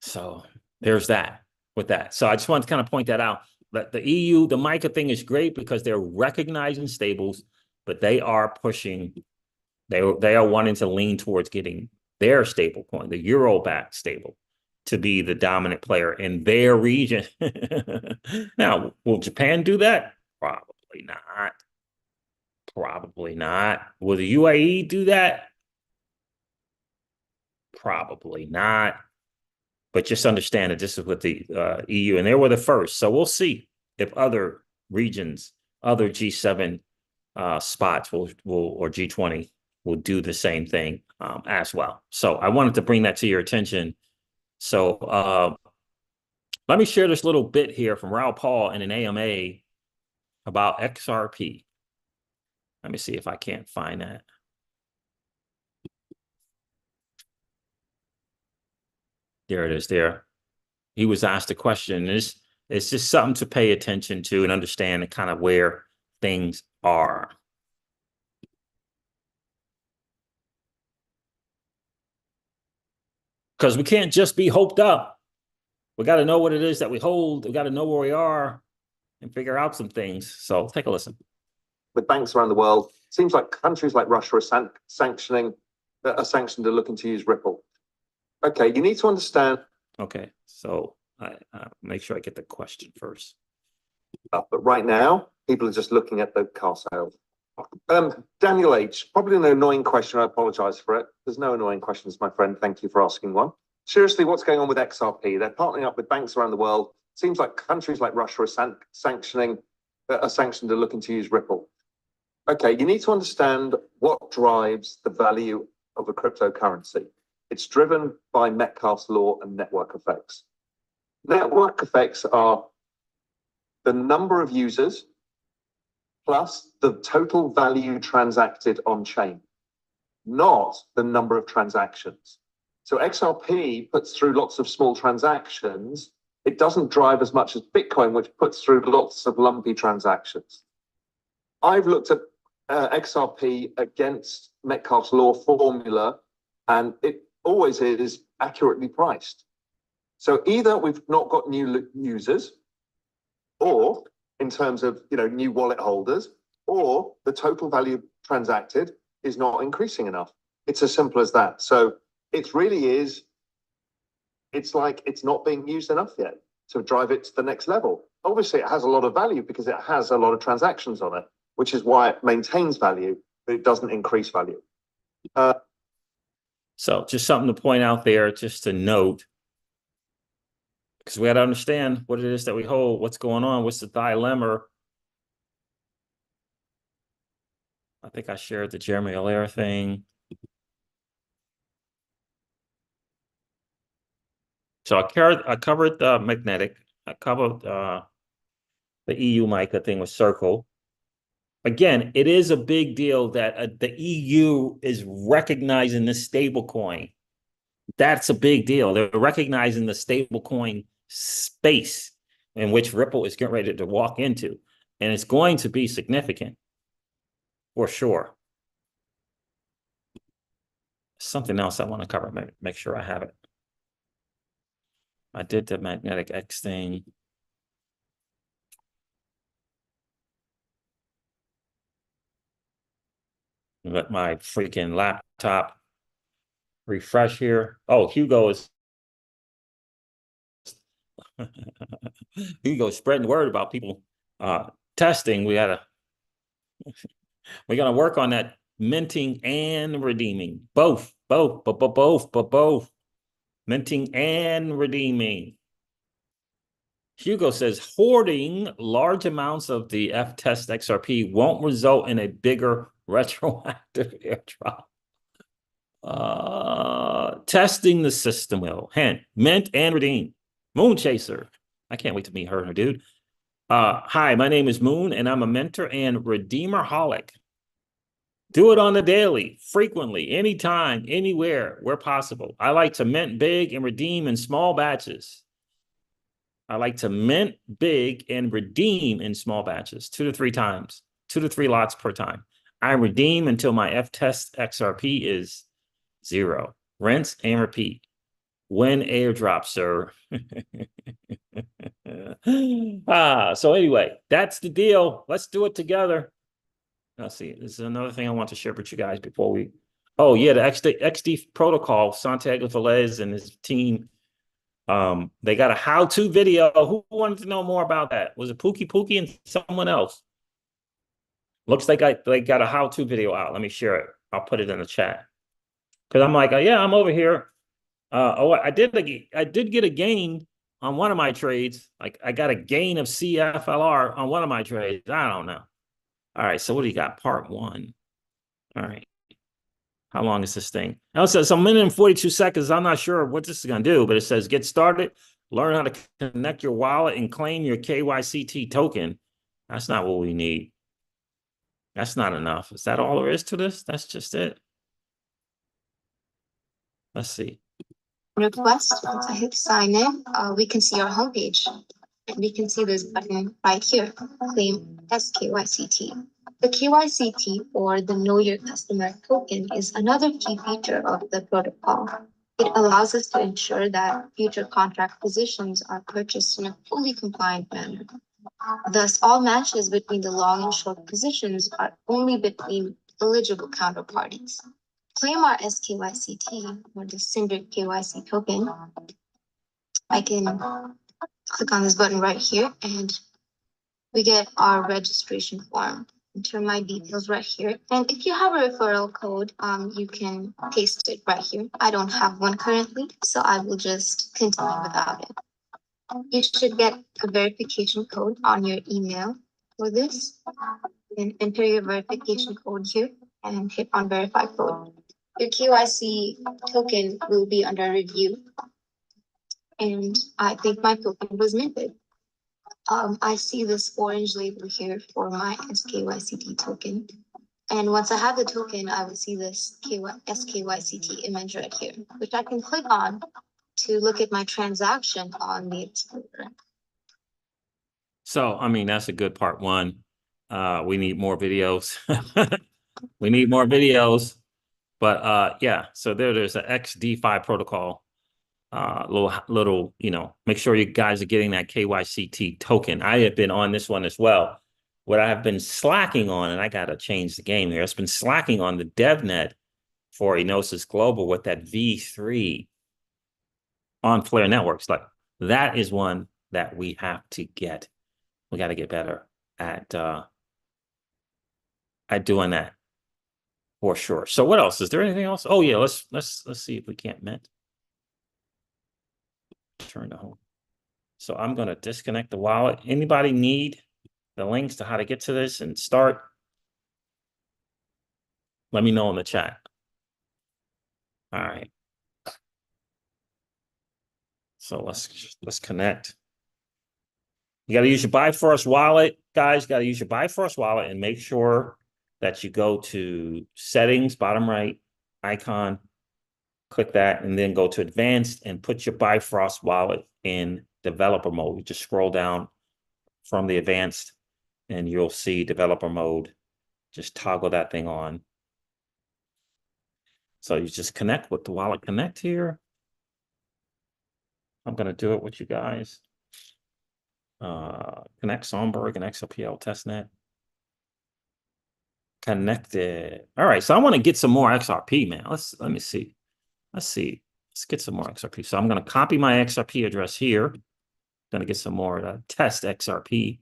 So there's that with that. So I just wanted to kind of point that out. That the EU, the Mica thing is great because they're recognizing stables, but they are pushing, they are wanting to lean towards getting their stable coin, the euro-backed stable, to be the dominant player in their region. Now, will Japan do that? Probably not. Probably not. Will the UAE do that? Probably not. But just understand that this is with the EU, and they were the first. So we'll see if other regions, other G7 spots will or G20 will do the same thing as well. So I wanted to bring that to your attention. So let me share this little bit here from Raoul Paul in an AMA about XRP. Let me see if I can't find that. There it is there. He was asked a question. It's just something to pay attention to and understand kind of where things are. Because we can't just be hoped up. We got to know what it is that we hold. We got to know where we are and figure out some things. So take a listen. With banks around the world, it seems like countries like Russia are sanctioned are looking to use Ripple. Okay, you need to understand. Okay, so I make sure I get the question first. But right now, people are just looking at the car sales. Daniel H, probably an annoying question. I apologize for it. There's no annoying questions, my friend. Thank you for asking one. Seriously, what's going on with XRP? They're partnering up with banks around the world. It seems like countries like Russia are sanctioned are looking to use Ripple. Okay, you need to understand what drives the value of a cryptocurrency. It's driven by Metcalfe's law and network effects. Network effects are the number of users plus the total value transacted on chain, not the number of transactions. So XRP puts through lots of small transactions. It doesn't drive as much as Bitcoin, which puts through lots of lumpy transactions. I've looked at XRP against Metcalfe's law formula, and it always is accurately priced. So either we've not got new users, or in terms of new wallet holders, or the total value transacted is not increasing enough. It's as simple as that. So it really is, it's like it's not being used enough yet to drive it to the next level. Obviously, it has a lot of value because it has a lot of transactions on it, which is why it maintains value, but it doesn't increase value. So just something to point out there, just to note, because we got to understand what it is that we hold, what's going on, what's the dilemma. I think I shared the Jeremy Allaire thing. So I covered the magnetic. I covered the EU Mica thing with Circle. Again, it is a big deal that the EU is recognizing the stablecoin. That's a big deal. They're recognizing the stablecoin space in which Ripple is getting ready to walk into. And it's going to be significant, for sure. Something else I want to cover, make sure I have it. I did the magnetic X thing. Let my freaking laptop refresh here. Oh, Hugo's spreading the word about people testing. We're gonna work on that minting and redeeming. Both. Minting and redeeming. Hugo says hoarding large amounts of the F-Test XRP won't result in a bigger retroactive airdrop. Testing the system will. Hint, mint and redeem. Moon Chaser. I can't wait to meet her and her dude. Hi, my name is Moon, and I'm a mentor and redeemer-holic. Do it on the daily, frequently, anytime, anywhere, where possible. I like to mint big and redeem in small batches. I like to mint big and redeem in small batches, 2 to 3 times, 2 to 3 lots per time. I redeem until my F-Test XRP is 0. Rinse and repeat. When airdrop, sir. So anyway, that's the deal. Let's do it together. Let's see. This is another thing I want to share with you guys before we. Oh yeah, the XD protocol. Santiago Velez and his team. They got a how-to video. Who wanted to know more about that? Was it Pookie and someone else? Looks like they got a how-to video out. Let me share it. I'll put it in the chat. Because I'm like, yeah, I'm over here. I did get a gain on one of my trades. Like I got a gain of CFLR on one of my trades. I don't know. All right, so what do you got? Part 1. All right. How long is this thing? Now it says a minute and 42 seconds. I'm not sure what this is going to do, but it says get started, learn how to connect your wallet and claim your KYCT token. That's not what we need. That's not enough. Is that all there is to this? That's just it. Let's see. Request, once I hit sign in, we can see our homepage. And we can see this button right here, claim SKYCT. The KYCT, or the Know Your Customer token, is another key feature of the protocol. It allows us to ensure that future contract positions are purchased in a fully compliant manner. Thus, all matches between the long and short positions are only between eligible counterparties. Claim our SKYCT, or the Cinder KYC token. I can click on this button right here, and we get our registration form. Enter my details right here. And if you have a referral code, you can paste it right here. I don't have one currently, so I will just continue without it. You should get a verification code on your email for this. And enter your verification code here and hit on verify code. your KYC token will be under review. And I think my token was minted. I see this orange label here for my SKYCT token. And once I have the token, I will see this SKYCT image right here, which I can click on to look at my transaction on the Explorer. So, I mean, that's a good part one. We need more videos. We need more videos. But yeah, so there's an XDeFi protocol. Little, make sure you guys are getting that KYCT token. I have been on this one as well. What I have been slacking on, and I got to change the game here, it's been slacking on the DevNet for Enosis Global with that V3 on Flare Networks. Like, that is one that we have to get. We got to get better at doing that for sure. So what else? Is there anything else? Oh yeah, let's see if we can't mint. Turn to home. So I'm going to disconnect the wallet. Anybody need the links to how to get to this and start? Let me know in the chat. All right. So let's connect. You got to use your Bifrost wallet, guys. Got to use your Bifrost wallet and make sure that you go to settings, bottom right icon, click that, and then go to advanced and put your Bifrost wallet in developer mode. You just scroll down from the advanced and you'll see developer mode. Just toggle that thing on. So you just connect with the wallet connect here. I'm going to do it with you guys. Connect Sonberg and XRPL testnet. Connected. All right. So I want to get some more XRP, man. Let me see. Let's get some more XRP. So I'm going to copy my XRP address here. Going to get some more test XRP.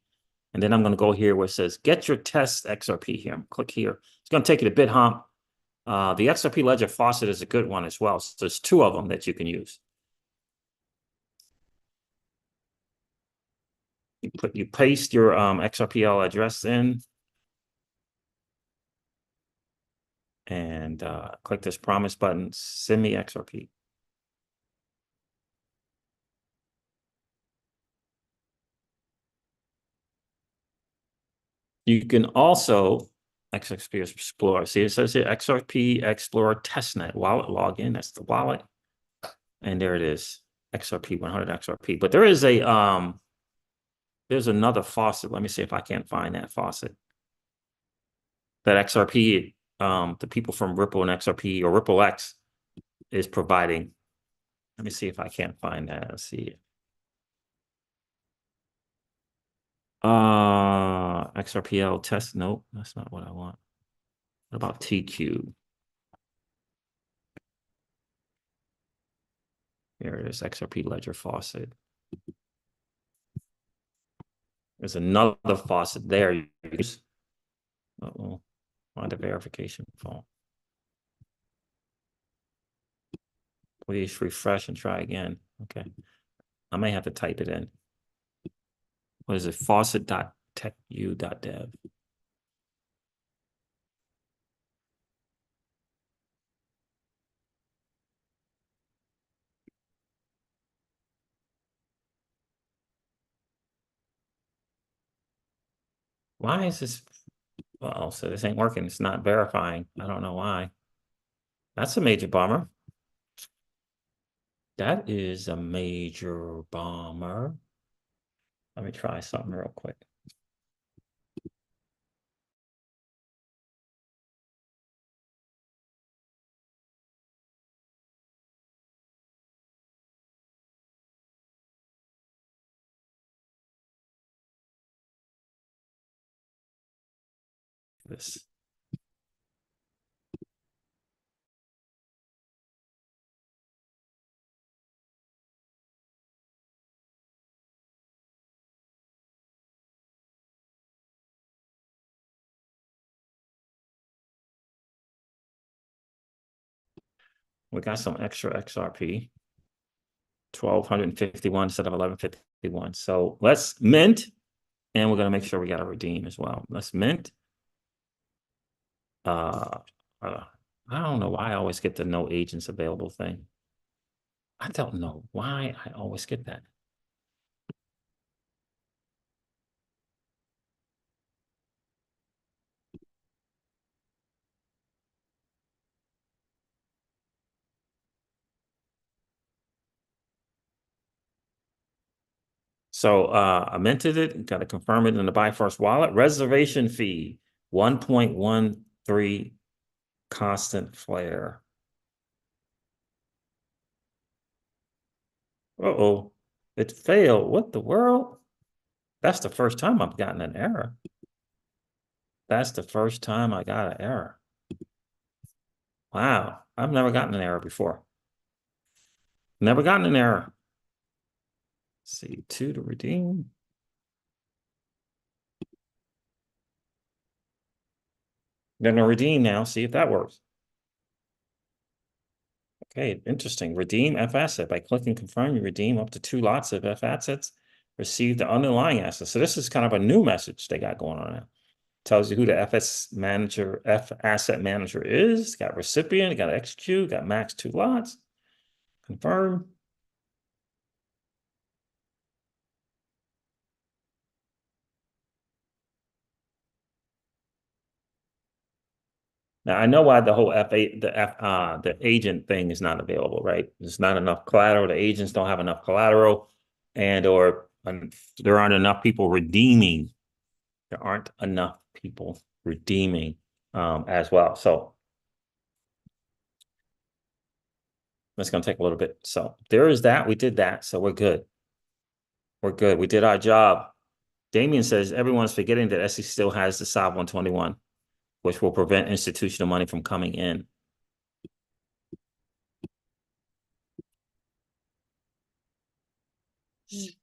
And then I'm going to go here where it says get your test XRP here. Click here. It's going to take you to BitHump. The XRP Ledger Faucet is a good one as well. So there's two of them that you can use. You paste your XRPL address in and click this promise button, send me XRP. You can also XRP Explorer. See, it says here XRP Explorer testnet wallet login. That's the wallet. And there it is. XRP 100 XRP. But there is there's another faucet. Let me see if I can't find that faucet. That XRP, the people from Ripple and XRP or Ripple X is providing. Let me see if I can't find that. Let's see. XRPL test. Nope, that's not what I want. What about TQ? Here it is, XRP Ledger Faucet. There's another faucet there. Uh-oh, find a verification phone. Please refresh and try again. Okay. I may have to type it in. What is it? Faucet.techu.dev. Why is this? Uh-oh, so this ain't working. It's not verifying. I don't know why. That's a major bummer. That is a major bummer. Let me try something real quick. This. We got some extra XRP. 1,251 instead of 1,151. So let's mint, and we're gonna make sure we got to redeem as well. Let's mint. I don't know why I always get the no agents available thing. I don't know why I always get that. So I minted it, got to confirm it in the buy first wallet. Reservation fee, 1.13 constant flare. Uh-oh, it failed. What the world? That's the first time I've gotten an error. That's the first time I got an error. Wow, I've never gotten an error before. Never gotten an error. Let's see, 2 to redeem. Gonna redeem now, see if that works. Okay, interesting. Redeem F asset. By clicking confirm, you redeem up to 2 lots of F assets. Receive the underlying asset. So this is kind of a new message they got going on now. Tells you who the F asset manager is. Got recipient, got execute, got max 2 lots. Confirm. Now I know why the whole the agent thing is not available, right? There's not enough collateral. The agents don't have enough collateral, or there aren't enough people redeeming. There aren't enough people redeeming as well. So that's going to take a little bit. So there is that. We did that. So we're good. We're good. We did our job. Damien says everyone's forgetting that SEC still has the SOB 121, which will prevent institutional money from coming in.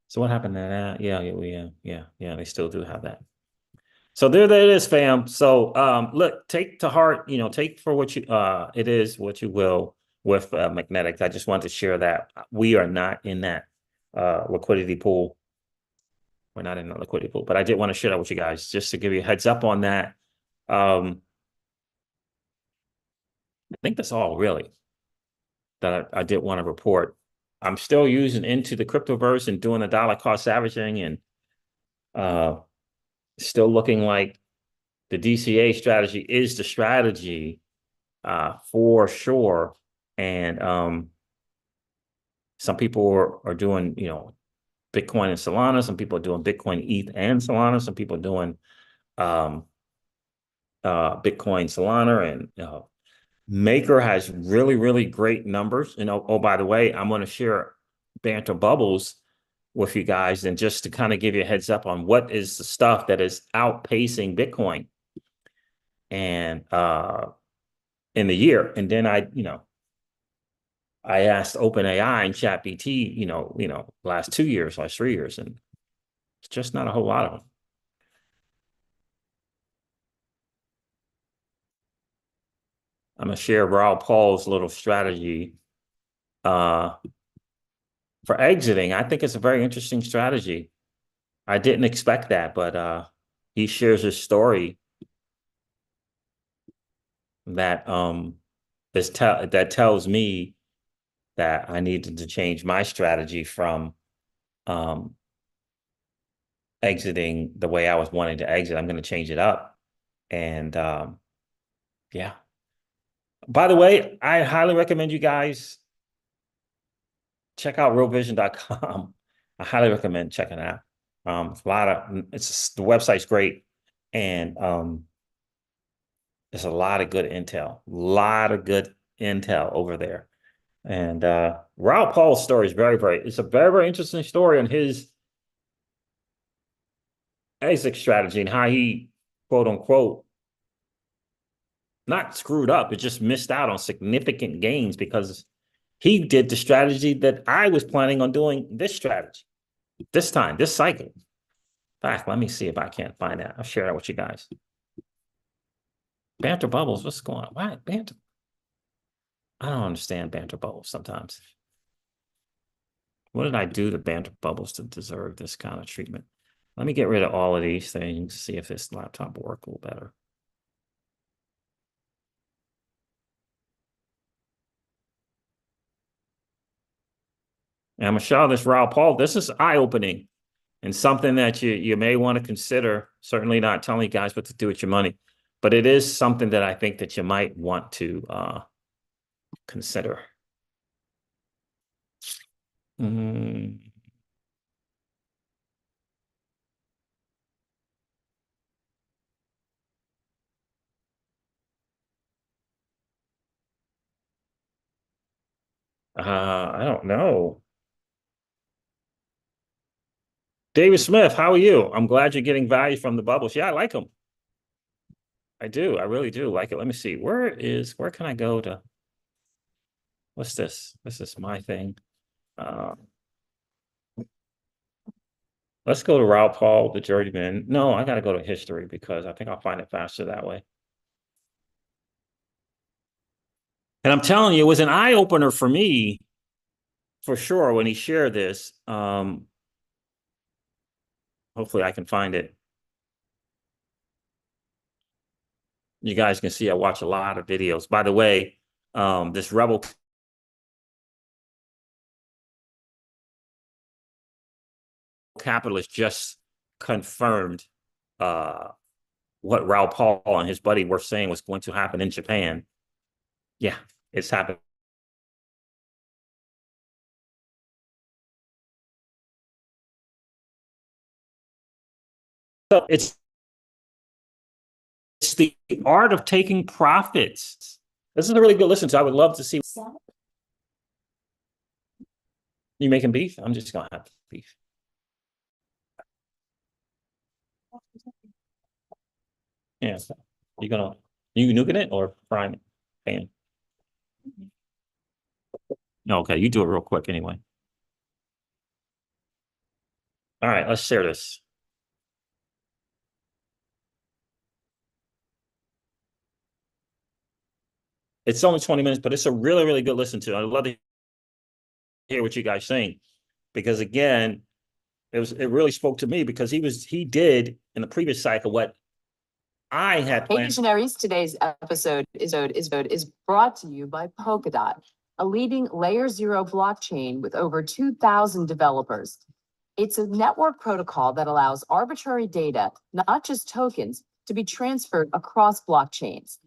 So what happened to that? Yeah, they still do have that. So there it is, fam. So look, take to heart, take for what you it is what you will with magnetics. I just wanted to share that we are not in that liquidity pool. We're not in the liquidity pool, but I did want to share that with you guys just to give you a heads up on that. I think that's all really that I did want to report. I'm still using into the cryptoverse and doing the dollar cost averaging and still looking like the DCA strategy is the strategy for sure. And some people are doing, Bitcoin and Solana. Some people are doing Bitcoin, ETH, and Solana. Some people are doing Bitcoin, Solana, and Maker has really, really great numbers. Oh, by the way, I'm going to share Banter Bubbles with you guys, and just to kind of give you a heads up on what is the stuff that is outpacing Bitcoin and in the year. And then I asked OpenAI and ChatGPT, last 2 years, last 3 years, and it's just not a whole lot of them. I'm gonna share Raul Paul's little strategy for exiting. I think it's a very interesting strategy. I didn't expect that, but he shares his story that that tells me that I needed to change my strategy from exiting the way I was wanting to exit. I'm going to change it up. And yeah. By the way, I highly recommend you guys check out realvision.com. I highly recommend checking it out. The website's great, and there's a lot of good intel, over there. And Raul Paul's story is it's a very, very interesting story on his exit strategy and how he, quote unquote, not screwed up, but just missed out on significant gains because he did the strategy that I was planning on doing this strategy, this time, this cycle. In fact, let me see if I can't find that. I'll share that with you guys. Banter Bubbles, what's going on? Why Banter? I don't understand Banter Bubbles sometimes. What did I do to Banter Bubbles to deserve this kind of treatment? Let me get rid of all of these things, see if this laptop will work a little better. And Michelle, this Raul Paul, this is eye-opening and something that you may want to consider. Certainly not telling you guys what to do with your money, but it is something that I think that you might want to consider. I don't know. David Smith, how are you? I'm glad you're getting value from the bubbles. Yeah, I like them. I do. I really do like it. Let me see. Where can I go to? What's this? This is my thing. Let's go to Raul Paul, the journeyman. No, I got to go to history because I think I'll find it faster that way. And I'm telling you, it was an eye opener for me, for sure, when he shared this. Hopefully I can find it. You guys can see I watch a lot of videos. By the way, this Rebel Capitalist just confirmed what Raul Paul and his buddy were saying was going to happen in Japan. Yeah, it's happened. So it's the art of taking profits. This is a really good listen to. I would love to see. You making beef? I'm just gonna have beef. Yeah. You nuking it or frying it? Pan. No, okay, you do it real quick anyway. All right, let's share this. It's only 20 minutes, but it's a really, really good listen to. I'd love to hear what you guys think, because again, it really spoke to me because he did in the previous cycle what I had Hey, planned. visionaries, today's episode is brought to you by Polkadot, a leading layer 0 blockchain with over 2,000 developers. It's a network protocol that allows arbitrary data, not just tokens, to be transferred across blockchains.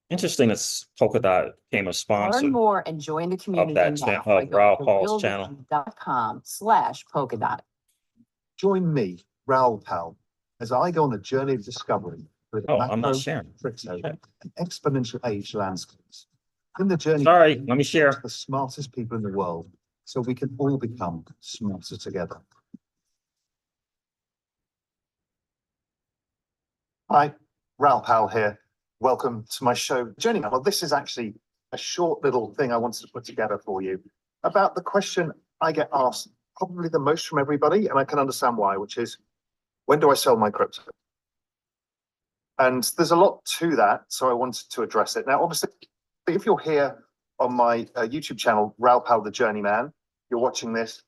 Interesting that Polkadot became a sponsor. Learn more and join the community that now of by going Raul Paul's to channel. realvision.com/Polkadot. Join me, Raul Paul, as I go on a journey of discovery through the I'm not sharing. crypto, and exponential age landscapes. In the journey, Sorry, let me share. to the smartest people in the world, so we can all become smarter together. Hi, Raul Paul here. Welcome to my show, Journeyman. Well, this is actually a short little thing I wanted to put together for you about the question I get asked probably the most from everybody, and I can understand why, which is, when do I sell my crypto? And there's a lot to that, so I wanted to address it. Now, obviously, if you're here on my YouTube channel, Raul Paul, the Journeyman, you're watching this,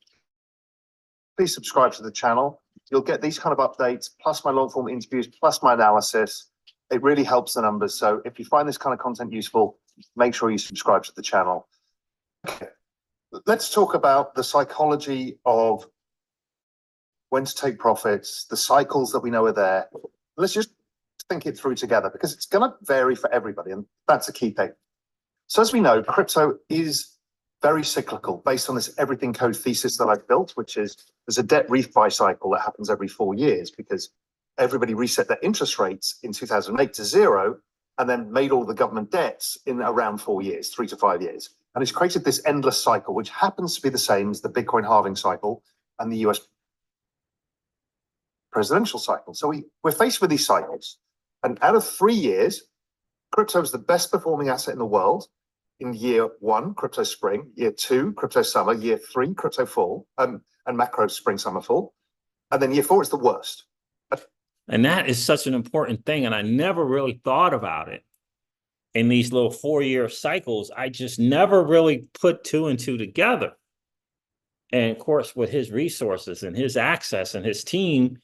please subscribe to the channel. You'll get these kind of updates, plus my long form interviews, plus my analysis. It really helps the numbers. So if you find this kind of content useful, make sure you subscribe to the channel. Okay. Let's talk about the psychology of when to take profits, the cycles that we know are there. Let's just think it through together, because it's going to vary for everybody, and that's a key thing. So as we know, crypto is very cyclical based on this everything code thesis that I've built, which is there's a debt refi cycle that happens every 4 years because everybody reset their interest rates in 2008 to 0 and then made all the government debts in around 4 years, 3 to 5 years. And it's created this endless cycle, which happens to be the same as the Bitcoin halving cycle and the US presidential cycle. So we're faced with these cycles. And out of 3 years, crypto is the best performing asset in the world. In year 1, crypto spring, year 2, crypto summer, year 3, crypto fall, and macro spring, summer, fall. And then year 4 is the worst. And that is such an important thing. And I never really thought about it in these little 4-year cycles. I just never really put 2 and 2 together. And of course, with his resources and his access and his team,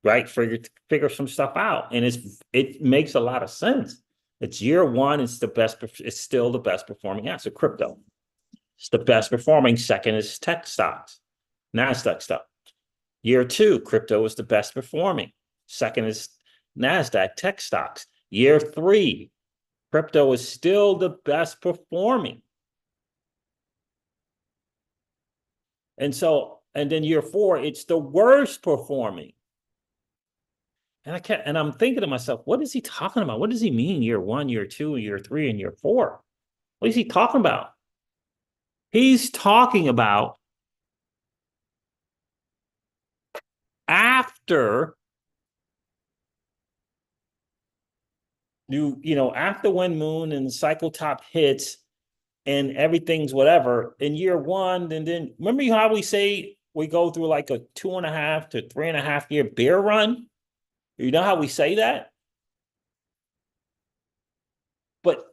right, figure some stuff out. And it makes a lot of sense. It's year one, it's it's still the best performing asset, crypto. It's the best performing. Second is tech stocks, NASDAQ stock. Year two, crypto is the best performing. Second is NASDAQ tech stocks. Year three, crypto is still the best performing. And then year four, it's the worst performing. And I'm thinking to myself, what is he talking about? What does he mean year one, year two, year three, and year four? What is he talking about? He's talking about after after when moon and cycle top hits and everything's whatever in year one, and then remember how we say we go through like a 2.5 to 3.5 year bear run? You know how we say that? But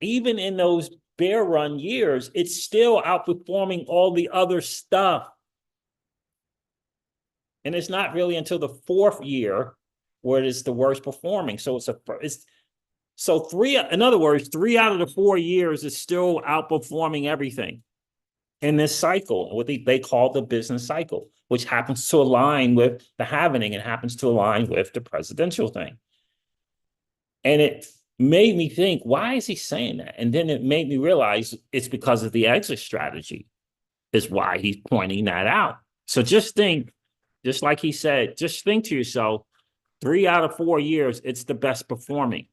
even in those bear run years, it's still outperforming all the other stuff. And it's not really until the fourth year where it's the worst performing. So in other words, 3 out of the 4 years is still outperforming everything in this cycle, what they call the business cycle, which happens to align with the halvening and happens to align with the presidential thing. And it made me think, why is he saying that? And then it made me realize it's because of the exit strategy is why he's pointing that out. So just think, just like he said, just think to yourself, 3 out of 4 years, it's the best performing.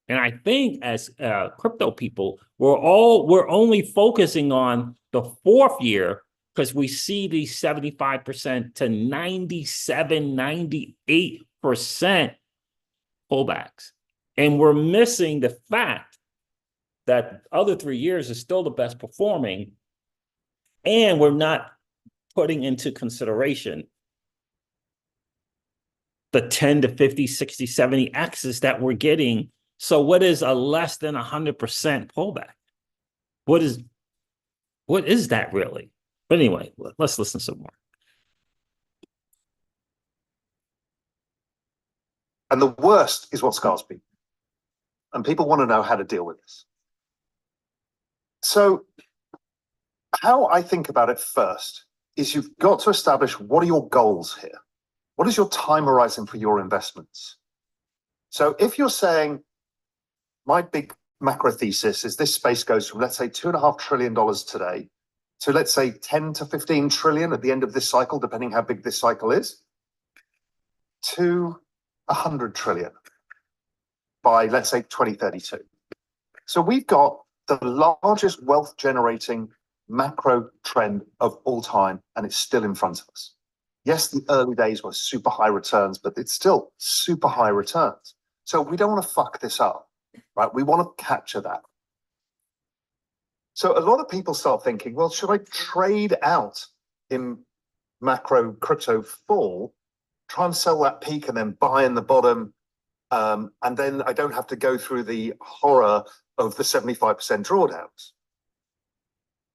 And I think as crypto people, we're only focusing on the fourth year because we see these 75% to 97, 98% pullbacks. And we're missing the fact that other 3 years is still the best performing. And we're not putting into consideration the 10 to 50, 60, 70 X's that we're getting. So what is a less than 100% pullback? What is that really? But anyway, let's listen some more. And the worst is what scars people. And people want to know how to deal with this. So how I think about it first is you've got to establish what are your goals here? What is your time horizon for your investments? So if you're saying, my big macro thesis is this space goes from, let's say, $2.5 trillion today to, let's say, 10 to 15 trillion at the end of this cycle, depending how big this cycle is, to 100 trillion by, let's say, 2032. So we've got the largest wealth generating macro trend of all time, and it's still in front of us. Yes, the early days were super high returns, but it's still super high returns. So we don't want to fuck this up, right? We want to capture that. So a lot of people start thinking, well, should I trade out in macro crypto fall, try and sell that peak and then buy in the bottom, and then I don't have to go through the horror of the 75% drawdowns?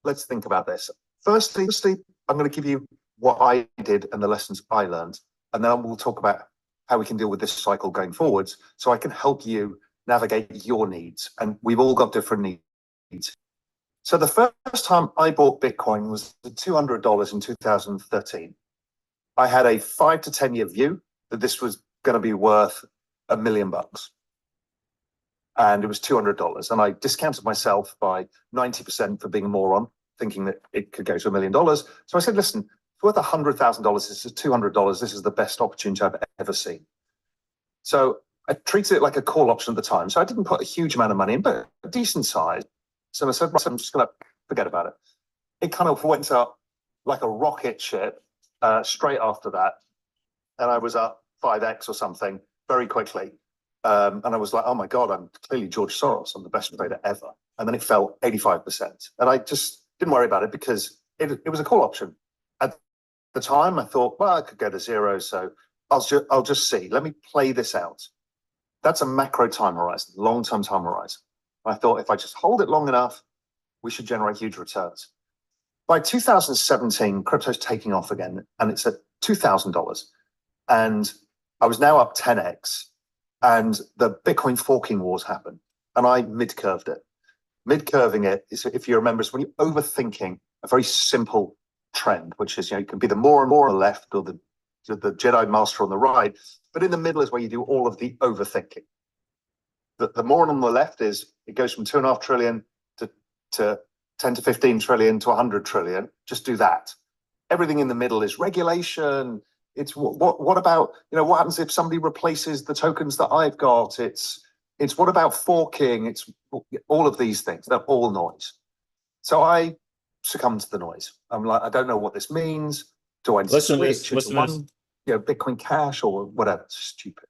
Let's think about this. Firstly, I'm going to give you what I did and the lessons I learned, and then we'll talk about how we can deal with this cycle going forwards so I can help you navigate your needs. And we've all got different needs. So the first time I bought Bitcoin was at $200 in 2013. I had a 5 to 10 year view that this was going to be worth $1 million. And it was $200. And I discounted myself by 90% for being a moron, thinking that it could go to $1 million. So I said, listen, it's worth $100,000. This is $200. This is the best opportunity I've ever seen. So I treated it like a call option at the time. So I didn't put a huge amount of money in, but a decent size. So I said, right, I'm just going to forget about it. It kind of went up like a rocket ship straight after that. And I was up 5x or something very quickly. And I was like, oh my God, I'm clearly George Soros. I'm the best trader ever. And then it fell 85%. And I just didn't worry about it because it was a call option. At the time, I thought, well, I could go to zero. So I'll just see. Let me play this out. That's a macro time horizon, long-term time horizon. I thought if I just hold it long enough, we should generate huge returns. By 2017, crypto's taking off again, and it's at $2,000. And I was now up 10x, and the Bitcoin forking wars happened. and I mid-curved it. Mid-curving it is, if you remember, is when you're overthinking a very simple trend, which is, it can be the more and more on the left or the Jedi Master on the right, but in the middle is where you do all of the overthinking. The more on the left is, it goes from 2.5 trillion to 10 to 15 trillion to 100 trillion. Just do that. Everything in the middle is regulation. It's what about, what happens if somebody replaces the tokens that I've got? It's what about forking? It's all of these things. They're all noise. So I succumb to the noise. I'm like, I don't know what this means. Do I Listen to switch this, to one, Bitcoin Cash or whatever? It's stupid.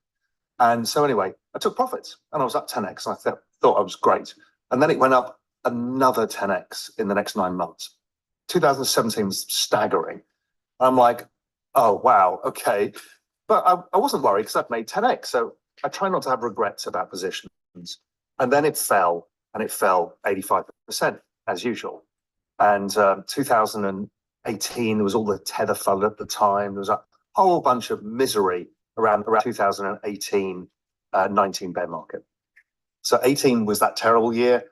And so anyway, I took profits and I was up 10x. And I thought I was great. And then it went up another 10x in the next 9 months. 2017 was staggering. I'm like, oh, wow, okay. But I wasn't worried because I've made 10x. So I try not to have regrets about positions. And then it fell, and it fell 85% as usual. And 2018, there was all the tether fund at the time. There was a whole bunch of misery around 2018, 19 bear market. So 18 was that terrible year.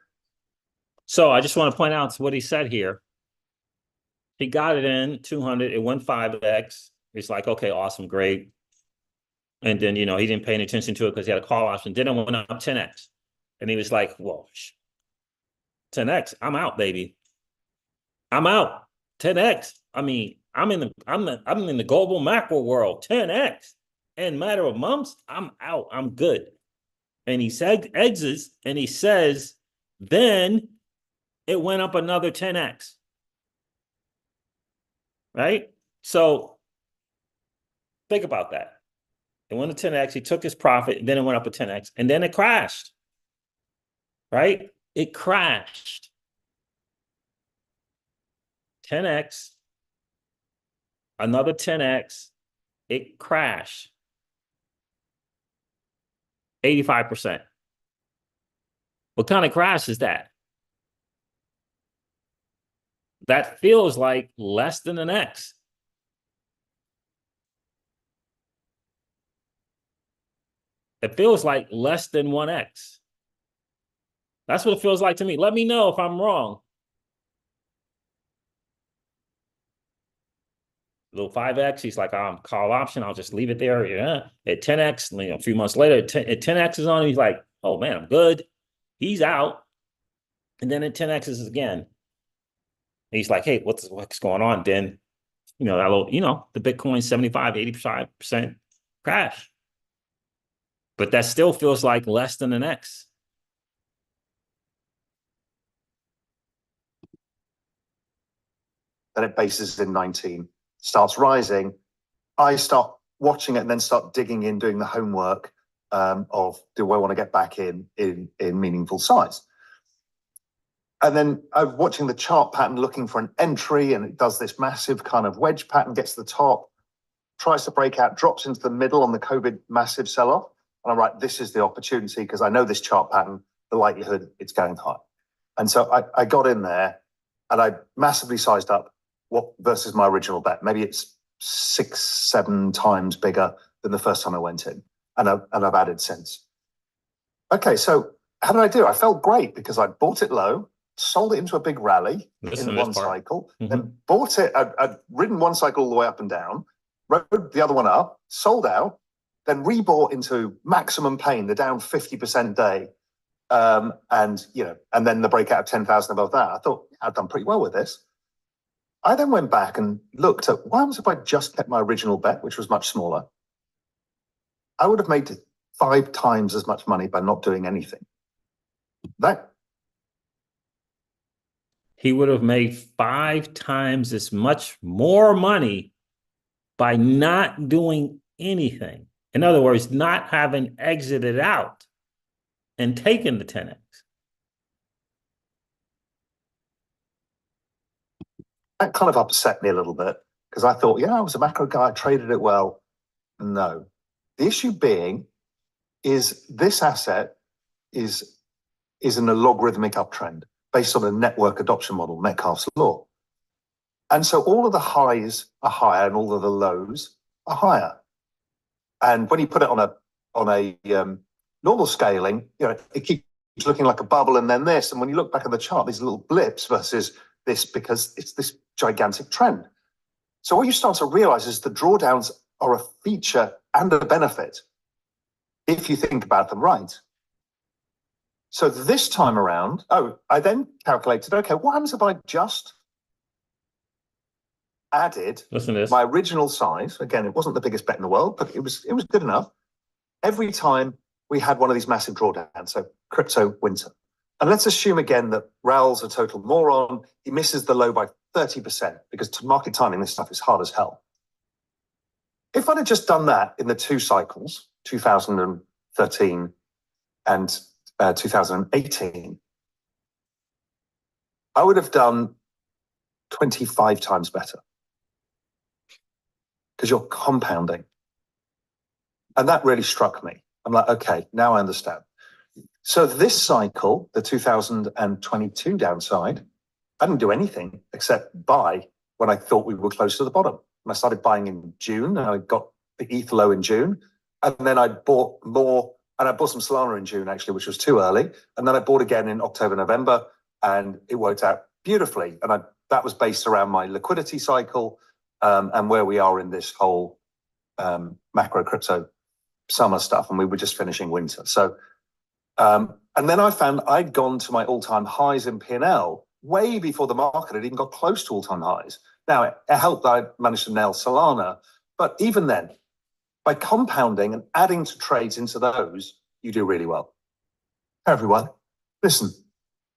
So I just want to point out what he said here. He got it in 200. It went 5x. It's like, okay, awesome, great. And then, he didn't pay any attention to it because he had a call option. Then it went up 10x. And he was like, whoa, 10x, I'm out, baby. I'm out. 10x. I mean, I'm in the global macro world. 10x. In a matter of months, I'm out. I'm good. And he said exits, and he says, then it went up another 10x. Right? So think about that. It went to 10x. He took his profit, and then it went up a 10x, and then it crashed. Right? It crashed. 10x, another 10x, it crashed. 85%. What kind of crash is that? That feels like less than an X. It feels like less than 1x. That's what it feels like to me. Let me know if I'm wrong. Little 5x, he's like, I'm call option. I'll just leave it there. Yeah. At 10x, a few months later, at 10x is on. He's like, oh man, I'm good. He's out. And then at 10x is again. He's like, hey, what's going on? Then, that little, the Bitcoin 75, 85% crash. But that still feels like less than an X. Then it bases in 19, starts rising. I start watching it and then start digging in, doing the homework of, do I want to get back in meaningful size? And then I'm watching the chart pattern, looking for an entry, and it does this massive kind of wedge pattern, gets to the top, tries to break out, drops into the middle on the COVID massive sell-off. And I'm like, this is the opportunity because I know this chart pattern, the likelihood it's going high. And so I got in there and I massively sized up what versus my original bet. Maybe it's 6-7 times bigger than the first time I went in. And I've added since. Okay, so how did I do? I felt great because I bought it low, sold it into a big rally in one cycle, then bought it. I'd ridden one cycle all the way up and down, rode the other one up, sold out, then rebought into maximum pain, the down 50% day. And then the breakout of 10,000 above that. I thought I'd done pretty well with this. I then went back and looked at what happens if I just kept my original bet, which was much smaller. I would have made 5 times as much money by not doing anything. He would have made 5 times as much more money by not doing anything. In other words, not having exited out and taken the 10x. That kind of upset me a little bit because I thought, I was a macro guy, I traded it well. No. The issue being is this asset is in a logarithmic uptrend based on a network adoption model, Metcalfe's law. And so all of the highs are higher and all of the lows are higher. And when you put it on a normal scaling, it keeps looking like a bubble and then this. And when you look back at the chart, these little blips versus this, because it's this gigantic trend. So what you start to realize is the drawdowns are a feature and a benefit if you think about them right. So this time around, I then calculated, okay, what happens if I just added Listen to this. my original size? Again, it wasn't the biggest bet in the world, but it was good enough. Every time we had one of these massive drawdowns, so crypto winter. And let's assume again that Raoul's a total moron. He misses the low by 30% because to market timing, this stuff is hard as hell. If I'd have just done that in the two cycles, 2013 and 2018, I would have done 25 times better because you're compounding. And that really struck me. I'm like, okay, now I understand. So this cycle, the 2022 downside, I didn't do anything except buy when I thought we were close to the bottom. And I started buying in June, and I got the ETH low in June. And then I bought more, and I bought some Solana in June, actually, which was too early. And then I bought again in October, November, and it worked out beautifully. And that was based around my liquidity cycle and where we are in this whole macro crypto summer stuff. And we were just finishing winter. So, and then I found I'd gone to my all-time highs in P&L way before the market had even got close to all-time highs. Now, it helped that I managed to nail Solana, but even then, by compounding and adding to trades into those, you do really well. Hey everyone, listen,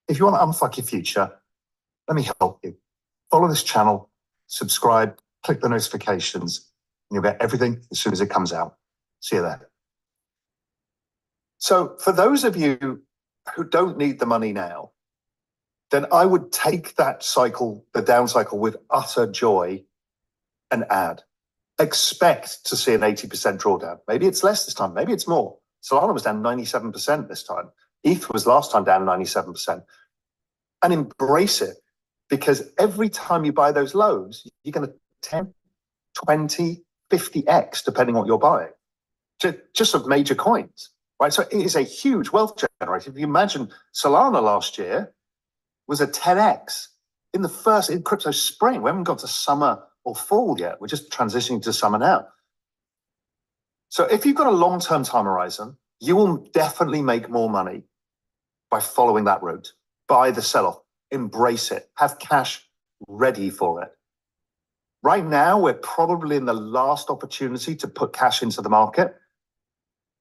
if you want to unfuck your future, let me help you. Follow this channel, subscribe, click the notifications, and you'll get everything as soon as it comes out. See you there. So for those of you who don't need the money now, then I would take that cycle, the down cycle, with utter joy and add. Expect to see an 80% drawdown. Maybe it's less this time, maybe it's more. Solana was down 97% this time. ETH was last time down 97%. And embrace it, because every time you buy those lows, you're going to 10, 20, 50x, depending on what you're buying, just of major coins, right? So it is a huge wealth generator. If you imagine Solana last year was a 10x in crypto spring. We haven't got to summer or fall yet. We're just transitioning to summer now. So if you've got a long-term time horizon, you will definitely make more money by following that route. Buy the sell-off, embrace it, have cash ready for it. Right now, we're probably in the last opportunity to put cash into the market.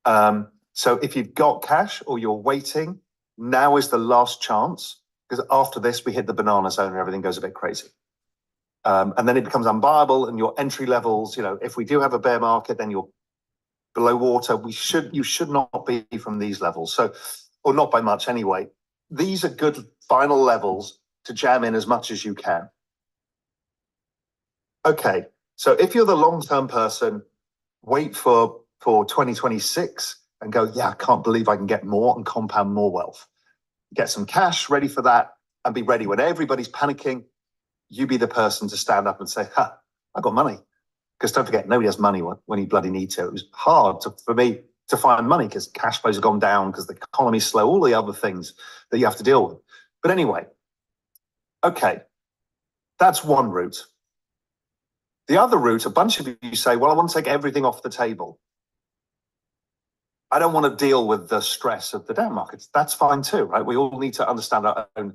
So if you've got cash or you're waiting, now is the last chance, because after this, we hit the banana zone and everything goes a bit crazy. And then it becomes unviable, and your entry levels, if we do have a bear market, then you're below water. You should not be from these levels. So, or not by much anyway. These are good final levels to jam in as much as you can. Okay, so if you're the long-term person, wait for 2026 and go, yeah, I can't believe I can get more and compound more wealth. Get some cash ready for that and be ready when everybody's panicking. You be the person to stand up and say, I got money. Because don't forget, nobody has money when you bloody need to. It was hard for me to find money because cash flows have gone down, because the economy's slow, all the other things that you have to deal with. But anyway, okay, that's one route. The other route, a bunch of you say, well, I want to take everything off the table. I don't want to deal with the stress of the down markets. That's fine too, right? We all need to understand our own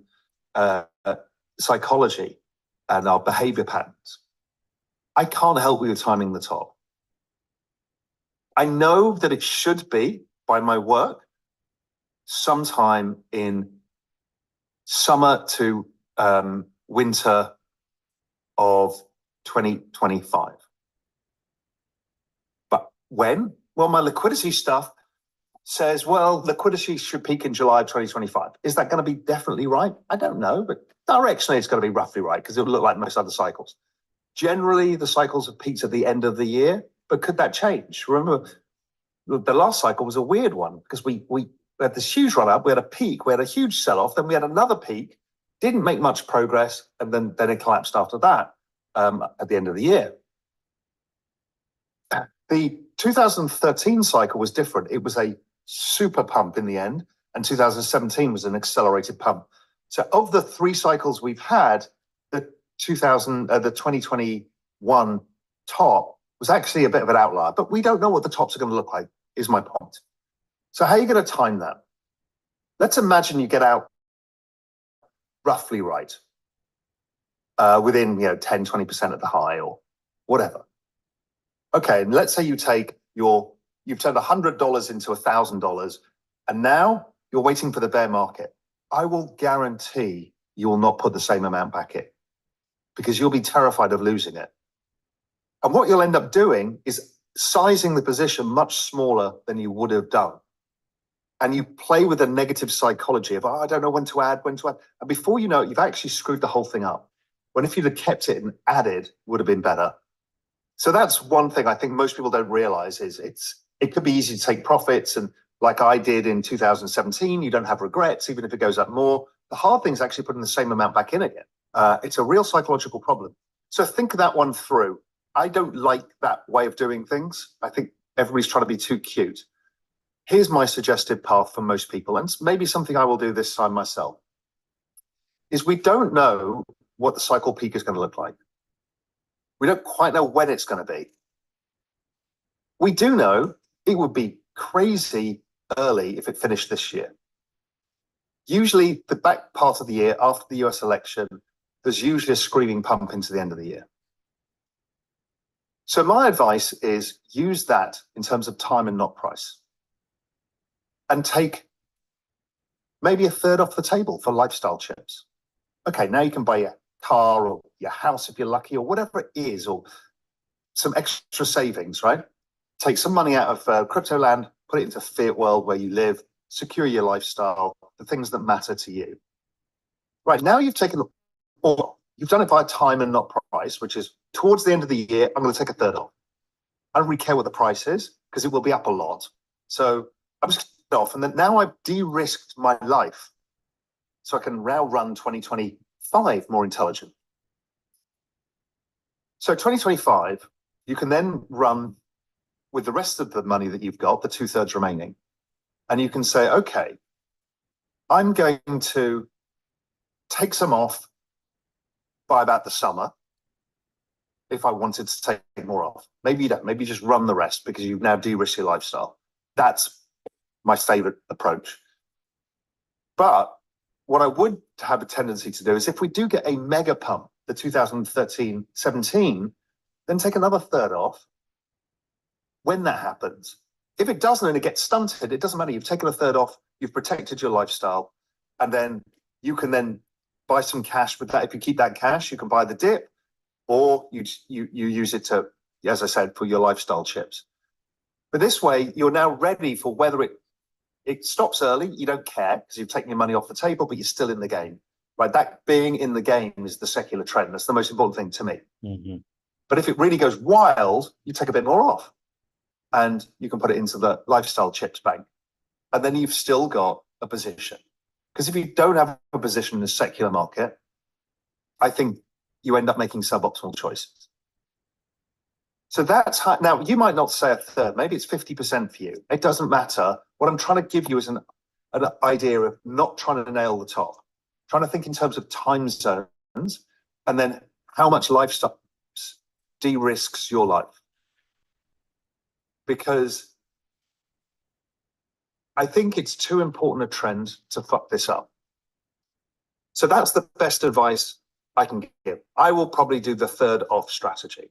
psychology and our behavior patterns. I can't help you with timing the top. I know that it should be, by my work, sometime in summer to winter of 2025. But when? Well, my liquidity stuff says, well, liquidity should peak in July of 2025. Is that going to be definitely right? I don't know, but directionally it's going to be roughly right, because it will look like most other cycles. Generally, the cycles have peaked at the end of the year, but could that change? Remember, the last cycle was a weird one, because we had this huge run up, we had a peak, we had a huge sell-off, then we had another peak, didn't make much progress, and then it collapsed after that at the end of the year. The 2013 cycle was different. It was a super pump in the end, and 2017 was an accelerated pump. So of the 3 cycles we've had, the 2021 top was actually a bit of an outlier, but we don't know what the tops are going to look like, is my point. So how are you going to time that? Let's imagine you get out roughly right, within 10, 20% of the high or whatever. Okay, and let's say you take you've turned $100 into $1,000, and now you're waiting for the bear market. I will guarantee you will not put the same amount back in because you'll be terrified of losing it. And what you'll end up doing is sizing the position much smaller than you would have done. And you play with the negative psychology of, I don't know when to add. And before you know it, you've actually screwed the whole thing up. When if you'd have kept it and added, would have been better. So that's one thing I think most people don't realize is it could be easy to take profits. And like I did in 2017, you don't have regrets, even if it goes up more. The hard thing is actually putting the same amount back in again. It's a real psychological problem. So think that one through. I don't like that way of doing things. I think everybody's trying to be too cute. Here's my suggested path for most people, and maybe something I will do this time myself, is we don't know what the cycle peak is going to look like. We don't quite know when it's going to be. We do know it would be crazy early if it finished this year. Usually the back part of the year after the US election, there's usually a screaming pump into the end of the year. So my advice is use that in terms of time and not price. And take maybe a third off the table for lifestyle chips. Okay, now you can buy your car or your house if you're lucky or whatever it is, or some extra savings, right? Take some money out of crypto land, put it into fiat world where you live, secure your lifestyle, the things that matter to you. Right, now you've taken you've done it by time and not price, which is towards the end of the year, I'm going to take a third off. I don't really care what the price is because it will be up a lot. So I'm just off, and then now I've de-risked my life so I can now run 2025 more intelligent. So 2025, you can then run with the rest of the money that you've got, the 2/3 remaining, and you can say, okay, I'm going to take some off by about the summer if I wanted to take more off. Maybe you don't, maybe you just run the rest because you've now de-risked your lifestyle. That's my favorite approach. But what I would have a tendency to do is if we do get a mega pump, the 2013-17, then take another third off when that happens. If it doesn't and it gets stunted, it doesn't matter. You've taken a third off, you've protected your lifestyle, and then you can then buy some cash with that. If you keep that cash, you can buy the dip, or you use it to, as I said, for your lifestyle chips. But this way, you're now ready for whether it stops early, you don't care because you've taken your money off the table, but you're still in the game, right? That being in the game is the secular trend. That's the most important thing to me. Mm-hmm. But if it really goes wild, you take a bit more off and you can put it into the lifestyle chips bank. And then you've still got a position. Because if you don't have a position in the secular market, I think you end up making suboptimal choices. So that's how, now you might not say a third, maybe it's 50% for you. It doesn't matter. What I'm trying to give you is an idea of not trying to nail the top, trying to think in terms of time zones and then how much lifestyle de-risks your life. Because I think it's too important a trend to fuck this up. So that's the best advice I can give. I will probably do the third off strategy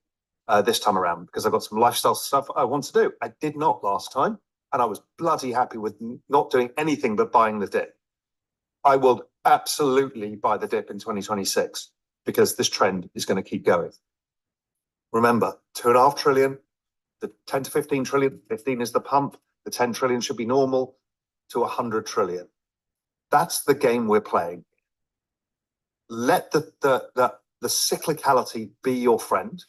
this time around because I've got some lifestyle stuff I want to do. I did not last time, and I was bloody happy with not doing anything but buying the dip. I will absolutely buy the dip in 2026 because this trend is going to keep going. Remember, 2.5 trillion, the 10 to 15 trillion, 15 is the pump, the 10 trillion should be normal to 100 trillion. That's the game we're playing. Let the cyclicality be your friend.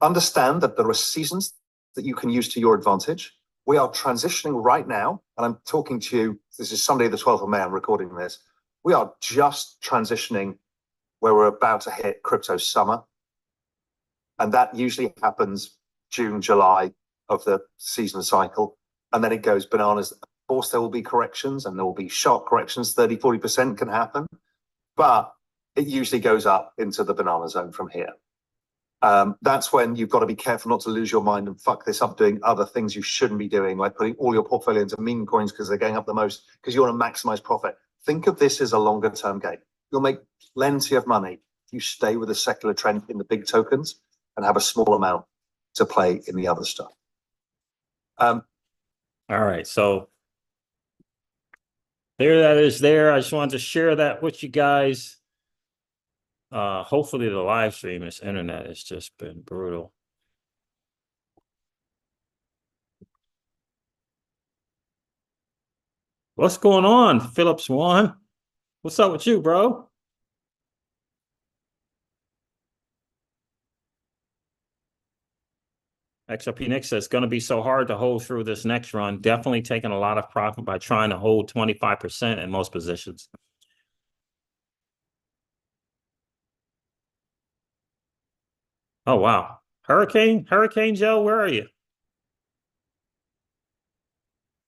Understand that there are seasons that you can use to your advantage. We are transitioning right now, and I'm talking to you, this is Sunday the 12th of May, I'm recording this. We are just transitioning where we're about to hit crypto summer. And that usually happens June, July of the season cycle. And then it goes bananas Of course, there will be corrections and there will be sharp corrections, 30, 40% can happen, but it usually goes up into the banana zone from here. That's when you've got to be careful not to lose your mind and fuck this up doing other things you shouldn't be doing, like putting all your portfolio into meme coins because they're going up the most, because you want to maximize profit. Think of this as a longer term game. You'll make plenty of money if you stay with a secular trend in the big tokens and have a small amount to play in the other stuff. All right, so there that is there. I just wanted to share that with you guys. Hopefully the live stream, this internet has just been brutal. What's going on, Philip Swan? What's up with you, bro? XRP Nick says it's going to be so hard to hold through this next run. Definitely taking a lot of profit by trying to hold 25% in most positions. Oh, wow. Hurricane Joe, where are you?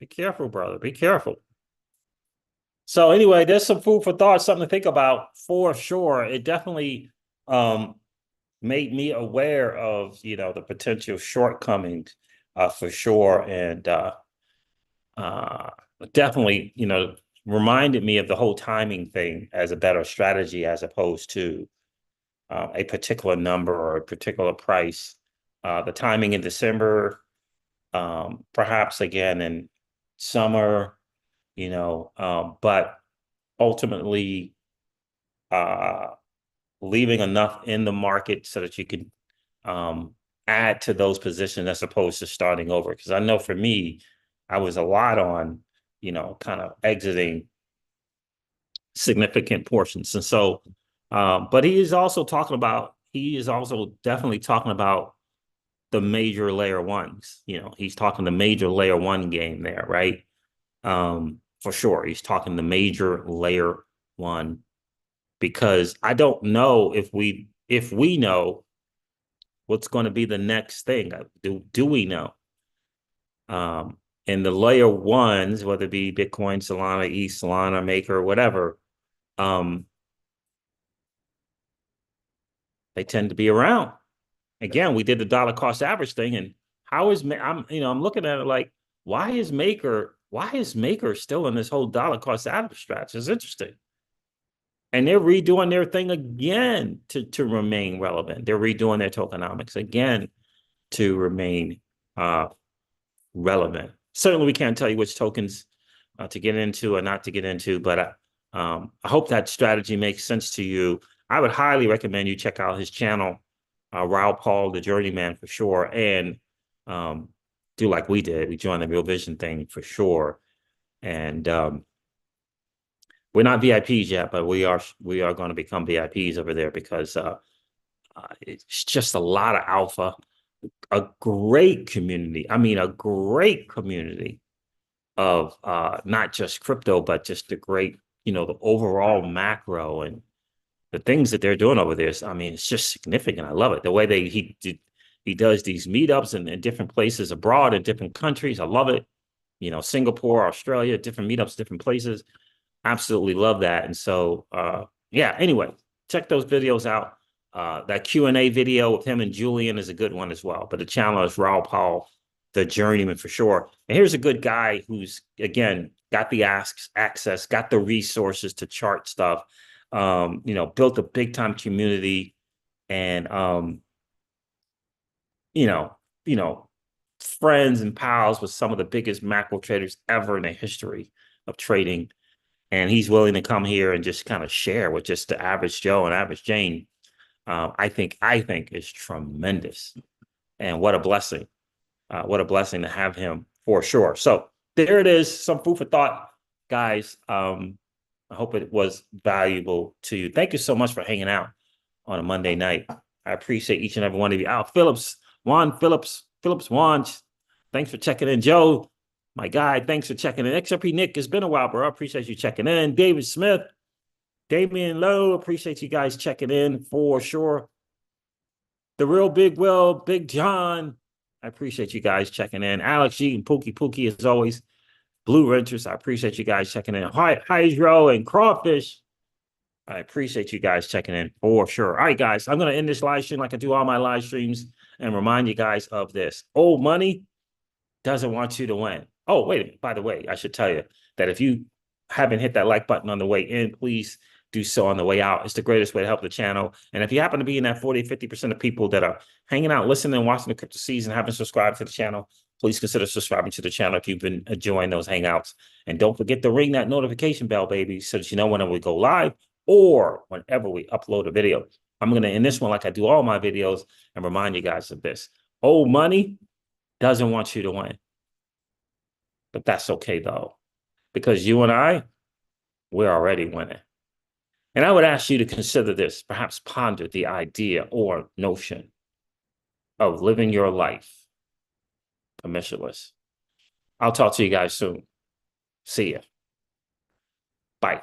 Be careful, brother. Be careful. So anyway, there's some food for thought, something to think about for sure. It definitely made me aware of, the potential shortcomings for sure. And definitely, reminded me of the whole timing thing as a better strategy as opposed to a particular number or a particular price. The timing in December, perhaps again in summer, but ultimately leaving enough in the market so that you can add to those positions as opposed to starting over. Because I know for me, I was a lot on, kind of exiting significant portions. And so, but he is also definitely talking about the major layer ones. He's talking the major layer one game there, right? For sure. He's talking the major layer one, because I don't know if we know what's going to be the next thing. Do we know? And the layer ones, whether it be Bitcoin, Solana, ETH, Solana, Maker, whatever, they tend to be around. Again, we did the dollar cost average thing, and I'm looking at it like, why is Maker still in this whole dollar cost average strategy? It's interesting. And they're redoing their thing again to remain relevant. They're redoing their tokenomics again to remain relevant. Certainly, we can't tell you which tokens to get into or not to get into, but I hope that strategy makes sense to you. I would highly recommend you check out his channel, Raul Paul, the Journeyman, for sure, and do like we did. We joined the Real Vision thing for sure, and we're not VIPs yet, but we are going to become VIPs over there because it's just a lot of alpha, a great community. I mean, a great community of not just crypto, but just the great, the overall macro and the things that they're doing over there. I mean, it's just significant. I love it. The way he does these meetups in different places abroad in different countries. I love it. Singapore, Australia, different meetups, different places. Absolutely love that. And so, yeah, anyway, check those videos out. That Q&A video with him and Julian is a good one as well. But the channel is Raul Paul, the Journeyman, for sure. And here's a good guy who's, again, got the access, got the resources to chart stuff, built a big time community, and, friends and pals with some of the biggest macro traders ever in the history of trading. And he's willing to come here and just kind of share with just the average Joe and average Jane. I think is tremendous. And what a blessing. What a blessing to have him for sure. So there it is. Some food for thought, guys. I hope it was valuable to you. Thank you so much for hanging out on a Monday night. I appreciate each and every one of you. Juan Phillips, thanks for checking in. Joe, my guy, thanks for checking in. XRP Nick, it's been a while, bro. I appreciate you checking in. David Smith, Damian Lowe, appreciate you guys checking in for sure. The Real Big Will, Big John, I appreciate you guys checking in. Alex G and Pookie, as always, Blue Renters, I appreciate you guys checking in. Hydro and Crawfish, I appreciate you guys checking in for sure. All right, guys, I'm going to end this live stream like I do all my live streams and remind you guys of this. Old money doesn't want you to win. Oh, wait a minute. By the way, I should tell you that if you haven't hit that like button on the way in, please do so on the way out. It's the greatest way to help the channel. And if you happen to be in that 40-50% of people that are hanging out, listening, and watching the Crypto Season, haven't subscribed to the channel, please consider subscribing to the channel if you've been enjoying those hangouts. And don't forget to ring that notification bell, baby, so that you know whenever we go live or whenever we upload a video. I'm going to end this one like I do all my videos and remind you guys of this. Old money doesn't want you to win. But that's okay, though, because you and I, we're already winning. And I would ask you to consider this, perhaps ponder the idea or notion of living your life permissionless. I'll talk to you guys soon. See ya. Bye.